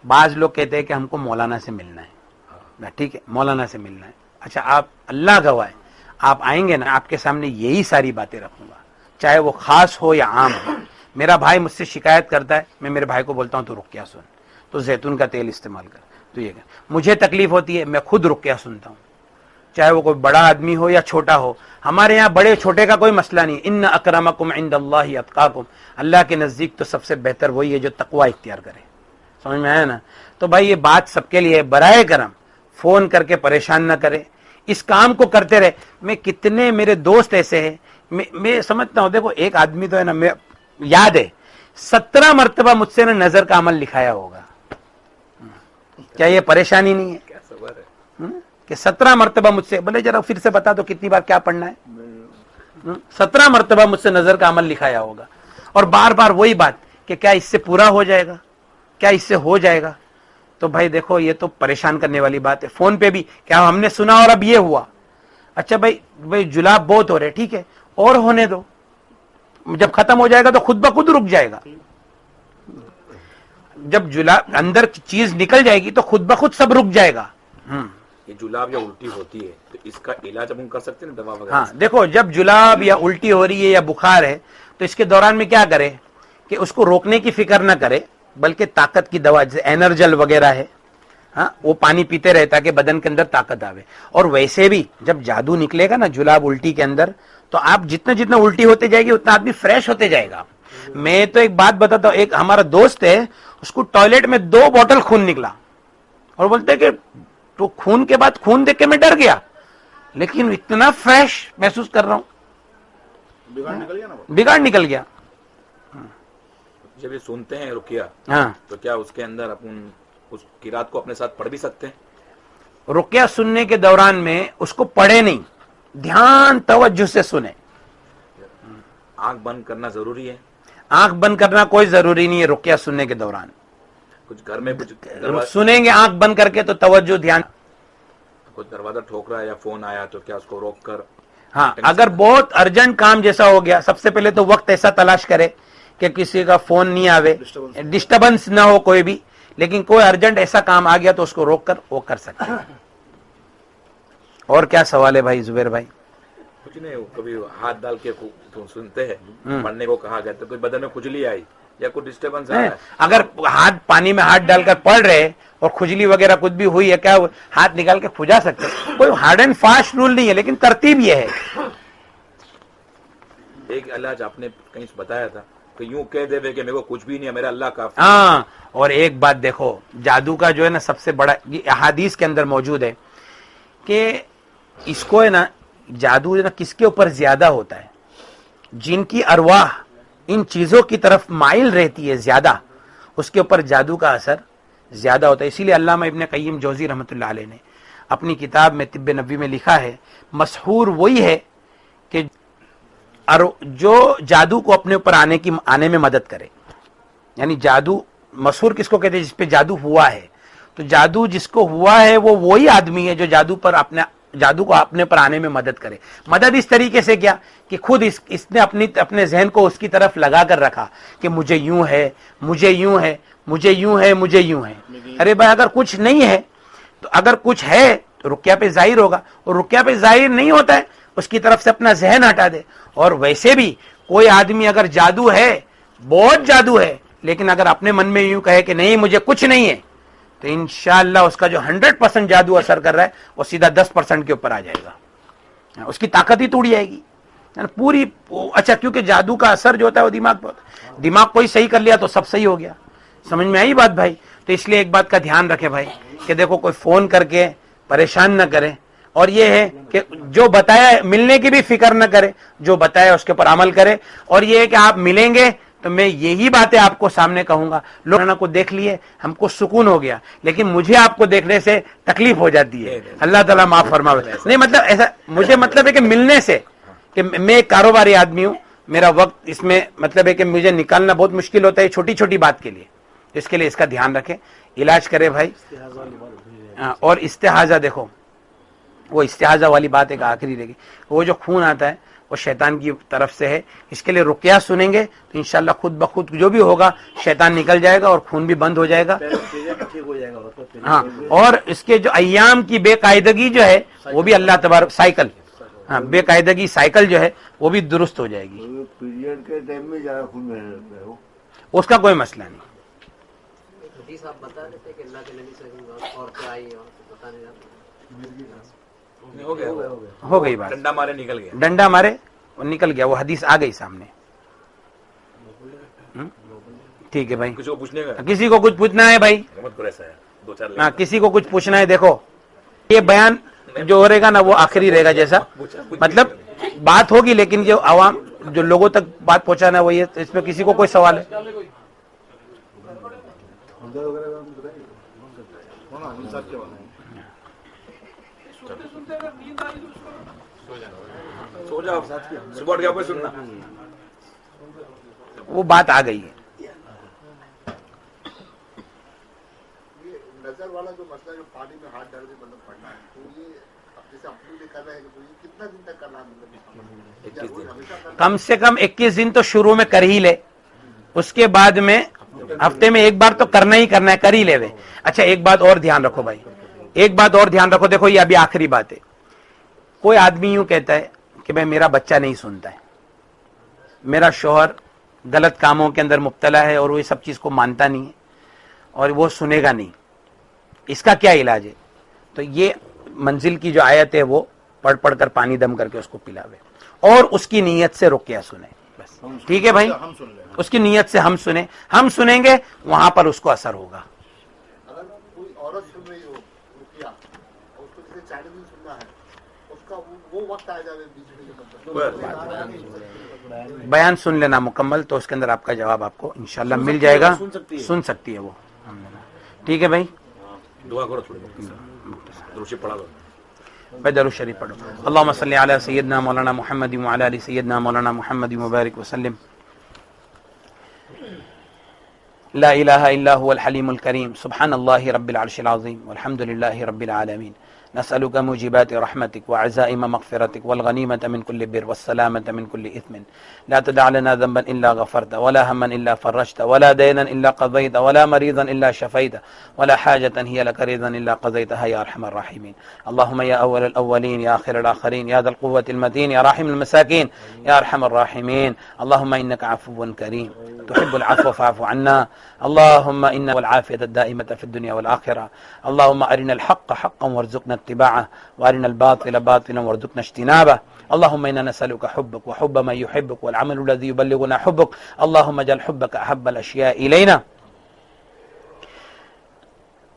بعض لوگ کہتے ہیں کہ ہم کو مولانا سے ملنا ہے, ٹھیک ہے مولانا سے ملنا ہے, اچھا آپ اللہ گواہ ہے, آپ آئیں گے نا, آپ کے سامنے یہی ساری باتیں رکھوں گا, چاہے وہ خاص ہو یا عام ہو. میرا بھائی مجھ سے شکایت کرتا ہے, میں میرے بھائی کو بولتا ہوں تو رقیہ سن, تو زیتون کا تیل استعمال کر, تو یہ کر. مجھے تکلیف ہوتی ہے, میں خود رقیہ سنتا ہوں, چاہے وہ کوئی بڑا آدمی ہو یا چھوٹا ہو. ہمارے یہاں بڑے چھوٹے کا کوئی مسئلہ نہیں. ان اکرمکم عند اللہ اتقاکم, اللہ کے نزدیک تو سب سے بہتر وہی ہے جو تقوی اختیار کرے. سمجھ میں آیا نا. تو بھائی یہ بات سب کے لیے, برائے کرم فون کر کے پریشان نہ کرے, اس کام کو کرتے رہے. میں کتنے میرے دوست ایسے ہیں, میں سمجھتا ہوں, دیکھو ایک آدمی تو ہے نا, میں یاد ہے 17 مرتبہ مجھ سے نا نظر کا عمل لکھایا ہوگا. کیا یہ پریشانی نہیں ہے
کیا صبر ہے
کہ 17 مرتبہ مجھ سے, بھلے ذرا پھر سے بتا دو کتنی بار کیا پڑھنا ہے. 17 مرتبہ مجھ سے نظر کا عمل لکھایا ہوگا, اور بار بار وہی بات کہ کیا اس سے پورا ہو جائے گا, کیا اس سے ہو جائے گا. تو بھائی دیکھو یہ تو پریشان کرنے والی بات ہے. فون پہ بھی کیا ہم نے سنا اور اب یہ ہوا, اچھا بھائی جلاب بہت ہو رہے, ٹھیک ہے اور ہونے دو, جب ختم ہو جائے گا تو خود بخود رک جائے گا. جب جلاب اندر چیز نکل جائے گی تو خود بخود سب رک جائے گا.
یہ جلاب یا الٹی ہوتی ہے تو اس کا علاج اب ہم کر سکتے ہیں نا, دوا وغیرہ.
ہاں دیکھو, جب جلاب یا الٹی ہو رہی ہے یا بخار ہے تو اس کے دوران میں کیا کرے کہ اس کو روکنے کی فکر نہ کرے, بلکہ طاقت کی دوا جیسے اینرجل وغیرہ ہے, ہاں وہ پانی پیتے رہے تاکہ بدن کے اندر طاقت آوے. اور ویسے بھی جب جادو نکلے گا نا جلاب الٹی کے اندر, تو آپ جتنا الٹی ہوتے جائے گی اتنا آدمی فریش ہوتے جائے گا. میں تو ایک بات بتاتا ہوں, ایک ہمارا دوست ہے, اس کو ٹوائلٹ میں 2 بوتل خون نکلا, اور بولتے کہ تو خون کے بعد خون دیکھ کے میں ڈر گیا, لیکن اتنا فریش محسوس کر رہا ہوں.
بگاڑ نکل گیا نا وہ.
بگاڑ نکل گیا.
جب یہ سنتے ہیں رقیہ
ہاں,
تو کیا اس کے اندر اپن اس قرات کو اپنے ساتھ پڑھ بھی سکتے ہیں؟
رقیہ سننے کے دوران میں اس کو پڑھے نہیں, دھیان توجہ سے سنے.
آنکھ بند کرنا ضروری ہے؟
آنکھ بند کرنا کوئی ضروری نہیں ہے رقیہ سننے کے دوران.
کچھ گھر میں
سنیں گے آنکھ بند کر کے تو توجہ دھیان.
کچھ دروازہ ٹھوک رہا ہے یا فون آیا تو کیا اس کو روک کر,
ہاں اگر بہت ارجنٹ کام جیسا ہو گیا, سب سے پہلے تو وقت ایسا تلاش کرے کہ کسی کا فون نہیں آوے, ڈسٹربنس نہ ہو کوئی بھی, لیکن کوئی ارجنٹ ایسا کام آ گیا تو اس کو روک کر وہ کر سکتے ہیں. اور کیا سوال ہے بھائی زبیر بھائی؟
کچھ نہیں, کبھی ہاتھ ڈال کے سنتے ہیں پڑھنے کو کہا گیا تو کوئی بدن میں کھجلی آئی یا کوئی ڈسٹربنس آیا,
اگر ہاتھ پانی میں ہاتھ ڈال کر پڑھ رہے اور کھجلی وغیرہ کچھ بھی ہوئی ہے, کیا ہاتھ نکال کے کھجا سکتے, کوئی ہارڈ اینڈ فاسٹ رول نہیں ہے, لیکن ترتیب یہ ہے.
ایک علاج آپ نے کہیں بتایا تھا کہ یوں کہہ دے کہ میرے کو کچھ بھی نہیں ہے, میرا اللہ کافی.
ہاں, اور ایک بات دیکھو, جادو کا جو ہے نا سب سے بڑا, یہ احادیث کے اندر موجود ہے کہ اس کو ہے نا جادو ہے نا کس کے اوپر زیادہ ہوتا ہے, جن کی ارواح ان چیزوں کی طرف مائل رہتی ہے زیادہ, اس کے اوپر جادو کا اثر زیادہ ہوتا ہے. اسی لیے علامہ ابن قیم جوزی رحمۃ اللہ علیہ نے اپنی کتاب میں طب نبوی میں لکھا ہے, مسحور وہی ہے کہ جو جادو کو اپنے اوپر آنے میں مدد کرے. یعنی جادو مسحور کس کو کہتے ہیں؟ جس پہ جادو ہوا ہے. تو جادو جس کو ہوا ہے وہ وہی آدمی ہے جو جادو کو اپنے پر آنے میں مدد کرے. مدد اس طریقے سے کیا کہ خود اس نے اپنے ذہن کو اس کی طرف لگا کر رکھا کہ مجھے یوں ہے, مجھے یوں ہے, مجھے یوں ہے, مجھے یوں ہے. ارے بھائی اگر کچھ نہیں ہے تو, اگر کچھ ہے تو رقیہ پہ ظاہر ہوگا, اور رقیہ پہ ظاہر نہیں ہوتا ہے اس کی طرف سے اپنا ذہن ہٹا دے. اور ویسے بھی کوئی آدمی اگر جادو ہے، بہت جادو ہے، لیکن اگر اپنے من میں یوں کہے کہ نہیں مجھے کچھ نہیں ہے، تو انشاءاللہ اس کا جو 100% جادو اثر کر رہا ہے وہ سیدھا 10% کے اوپر آ جائے گا، اس کی طاقت ہی ٹوٹ جائے گی پوری. اچھا، کیونکہ جادو کا اثر جو ہوتا ہے وہ دماغ پہ ہوتا ہے، دماغ کوئی صحیح کر لیا تو سب صحیح ہو گیا. سمجھ میں آئی بات بھائی؟ تو اس لیے ایک بات کا دھیان رکھے بھائی کہ دیکھو کوئی فون کر کے پریشان نہ کرے، اور یہ ہے کہ جو بتایا ملنے کی بھی فکر نہ کرے، جو بتایا اس کے اوپر عمل کرے. اور یہ ہے کہ آپ ملیں گے تو میں یہی باتیں آپ کو سامنے کہوں گا. لوگوں کو دیکھ لیے ہم کو سکون ہو گیا، لیکن مجھے آپ کو دیکھنے سے تکلیف ہو جاتی ہے. اللہ تعالیٰ معاف فرمائے. نہیں مطلب ایسا مجھے مطلب ہے کہ ملنے سے، کہ میں ایک کاروباری آدمی ہوں، میرا وقت اس میں مطلب ہے کہ مجھے نکالنا بہت مشکل ہوتا ہے چھوٹی چھوٹی بات کے لیے. اس کے لیے اس کا دھیان رکھیں، علاج کرے بھائی. اور استحاضہ دیکھو، وہ استحاضہ والی بات ایک آخری رہے گی. وہ جو خون آتا ہے وہ شیطان کی طرف سے ہے. اس کے لیے رقیہ سنیں گے تو انشاءاللہ خود بخود جو بھی ہوگا شیطان نکل جائے گا اور خون بھی بند ہو جائے گا.
ٹھیک ہو جائے گا.
ہاں، اور اس کے جو ایام کی بے قاعدگی جو ہے وہ بھی اللہ تبارک سائیکل، ہاں بے قاعدگی سائیکل جو ہے وہ بھی درست ہو جائے گی.
پیریڈ کے ٹائم میں زیادہ خون بہنے لگتا ہے،
اس کا کوئی مسئلہ نہیں.
حدیث آپ بتا دیتے کہ اللہ کے نبی صلی اللہ علیہ وسلم اور کیا آئی اور بتانے جاتے.
ہو گئی بات.
ڈنڈا مارے نکل گیا،
ڈنڈا مارے اور نکل گیا، وہ حدیث آ گئی سامنے. ٹھیک ہے بھائی،
کسی کو پوچھنے کا
کسی کو کچھ پوچھنا ہے بھائی؟ ہاں، کسی کو کچھ پوچھنا ہے. دیکھو یہ بیان جو ہو رہے گا نا وہ آخری رہے گا، جیسا مطلب بات ہوگی لیکن جو عوام جو لوگوں تک بات پہنچانا ہے وہ یہ. اس میں کسی کو کوئی سوال ہے؟
سو جاؤ، صبح کیا کوئی سننا.
وہ بات آ گئی ہے.
نظر والا جو مسئلہ جو پانی میں ہاتھ ڈال کے مطلب پڑھنا ہے، تو یہ جیسے اپنے لیے کر رہے ہیں تو یہ کتنا دن تک کرنا ہے؟
کم سے کم 21 دن تو شروع میں کر ہی لے، اس کے بعد میں ہفتے میں ایک بار تو کرنا ہی کرنا ہے، کر ہی لے وے. اچھا ایک بات اور دھیان رکھو بھائی، ایک بات اور دھیان رکھو. دیکھو یہ ابھی آخری بات ہے. کوئی آدمی یوں کہتا ہے کہ بھائی میرا بچہ نہیں سنتا ہے، میرا شوہر غلط کاموں کے اندر مبتلا ہے اور وہ سب چیز کو مانتا نہیں ہے اور وہ سنے گا نہیں، اس کا کیا علاج ہے؟ تو یہ منزل کی جو آیت ہے وہ پڑھ پڑھ کر پانی دم کر کے اس کو پلاوے اور اس کی نیت سے رقیہ سنیں. بس ٹھیک ہے بھائی، اس کی نیت سے ہم سنیں، ہم سنیں گے وہاں پر اس کو اثر ہوگا.
اگر کوئی عورت سن رہی ہو رقیہ اور اس کو جسے چینل نہیں سننا ہے، اس کا وہ وقت آ جائے بیچ میں
بیان سن لینا مکمل تو اس کے اندر آپ کا جواب آپ کو انشاءاللہ مل جائے گا. سن سکتی ہے وہ. ٹھیک ہے بھائی،
دعا کرو تھوڑی دروشی پڑھا دو.
بھائی درود شریف پڑھو. اللهم صل علی سیدنا مولانا محمد وعلی ال سیدنا مولانا محمد مبارک وسلم. لا الہ الا هو الحلیم الکریم سبحان اللہ رب العرش العظیم والحمد للہ رب العالمین. نسألك موجبات رحمتك وعزائم مغفرتك والغنيمة من كل بر والسلامة من كل إثم. لا تدع لنا ذنبا إلا غفرت ولا هما إلا فرجت ولا دينا إلا قضيت ولا مريضا إلا شفيت ولا حاجة هي لك رضا إلا قضيتها يا أرحم الراحمين. اللهم يا أول الأولين يا آخر الآخرين يا ذا القوة المتين يا راحم المساكين يا أرحم الراحمين. اللهم إنك عفو كريم تحب العفو فاعف عنا. اللهم إنا والعافية الدائمة في الدنيا والآخرة. اللهم أرنا الحق حقا وارزقنا اتباعه وارنا الباطل باطلا وارزقنا اجتنابه. اللهم إنا نسألك حبك وحب من يحبك والعمل الذي يبلغنا حبك. اللهم اجعل حبك أحب الأشياء إلينا.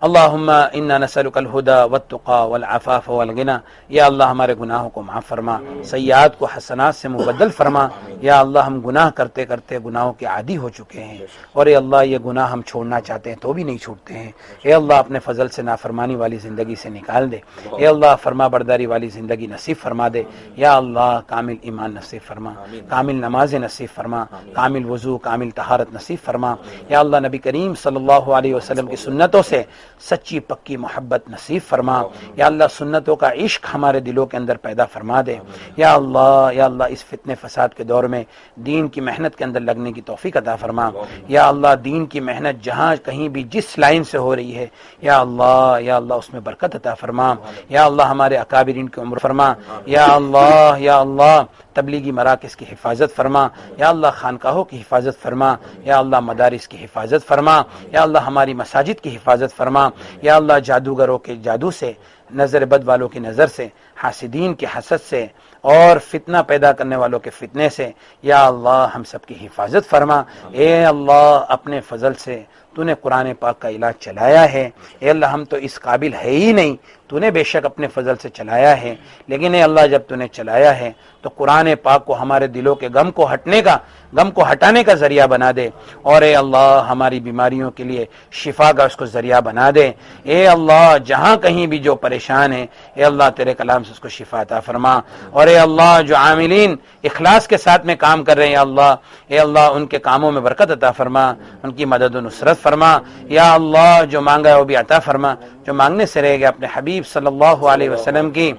اللهم انا نسألك الهدى والتقى والعفاف والغنى. یا اللہ ہمارے گناہوں کو معاف فرما، سیئات کو حسنات سے مبدل فرما. یا اللہ ہم گناہ کرتے کرتے گناہوں کے عادی ہو چکے ہیں اور اے اللہ یہ گناہ ہم چھوڑنا چاہتے ہیں تو بھی نہیں چھوڑتے ہیں. اے اللہ اپنے فضل سے نافرمانی والی زندگی سے نکال دے. اے اللہ فرما برداری والی زندگی نصیب فرما دے. یا اللہ کامل ایمان نصیب فرما، کامل نماز نصیب فرما، کامل وضو، کامل طہارت نصیب فرما. یا اللہ نبی کریم صلی اللہ علیہ وسلم کی سنتوں سے سچی پکی محبت نصیب فرما. یا اللہ سنتوں کا عشق ہمارے دلوں کے اندر پیدا فرما دے. یا اللہ اس فتنے فساد کے دور میں دین کی محنت کے اندر لگنے کی توفیق عطا فرما. یا اللہ دین کی محنت جہاں کہیں بھی جس لائن سے ہو رہی ہے یا اللہ اس میں برکت عطا فرما. یا اللہ ہمارے اکابرین کی عمر فرما. یا اللہ تبلیغی مراکز کی حفاظت فرما، یا اللہ خانقاہوں کی حفاظت فرما، یا اللہ مدارس کی حفاظت فرما، یا اللہ ہماری مساجد کی حفاظت فرما، یا اللہ جادوگروں کے جادو سے، نظر بد والوں کی نظر سے، حاسدین کے حسد سے، اور فتنہ پیدا کرنے والوں کے فتنے سے یا اللہ ہم سب کی حفاظت فرما۔ اے اللہ اپنے فضل سے تو نے قرآن پاک کا علاج چلایا ہے، اے اللہ ہم تو اس قابل ہے ہی نہیں، تو نے بے شک اپنے فضل سے چلایا ہے، لیکن اے اللہ جب تو نے چلایا ہے تو قرآن پاک کو ہمارے دلوں کے غم کو ہٹانے کا ذریعہ بنا دے، اور اے اللہ ہماری بیماریوں کے لیے شفا کا اس کو ذریعہ بنا دے۔ اے اللہ جہاں کہیں بھی جو پریشان ہے اے اللہ تیرے کلام سے اس کو شفا عطا فرما، اور اے اللہ جو عاملین اخلاص کے ساتھ میں کام کر رہے ہیں اے اللہ ان کے کاموں میں برکت عطا فرما، ان کی مدد و نصرت فرما، یا اللہ جو مانگا ہے وہ بھی عطا فرما، جو مانگنے سے رہ گیا اپنے حبیب صلی اللہ علیہ وسلم کی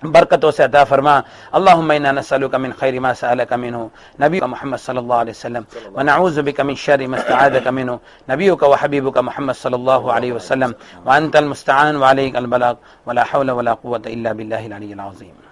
برکتوں سے عطا فرما۔ اللہم انا نسألک من خیر ما سألک منہ نبیک محمد صلی اللہ علیہ وسلم ونعوذ بک من شر ما استعاذک منہ نبیک وحبیبک محمد صلی اللہ علیہ وسلم وانت المستعان وعلیک البلاغ ولا حول ولا قوة الا باللہ العلی العظیم۔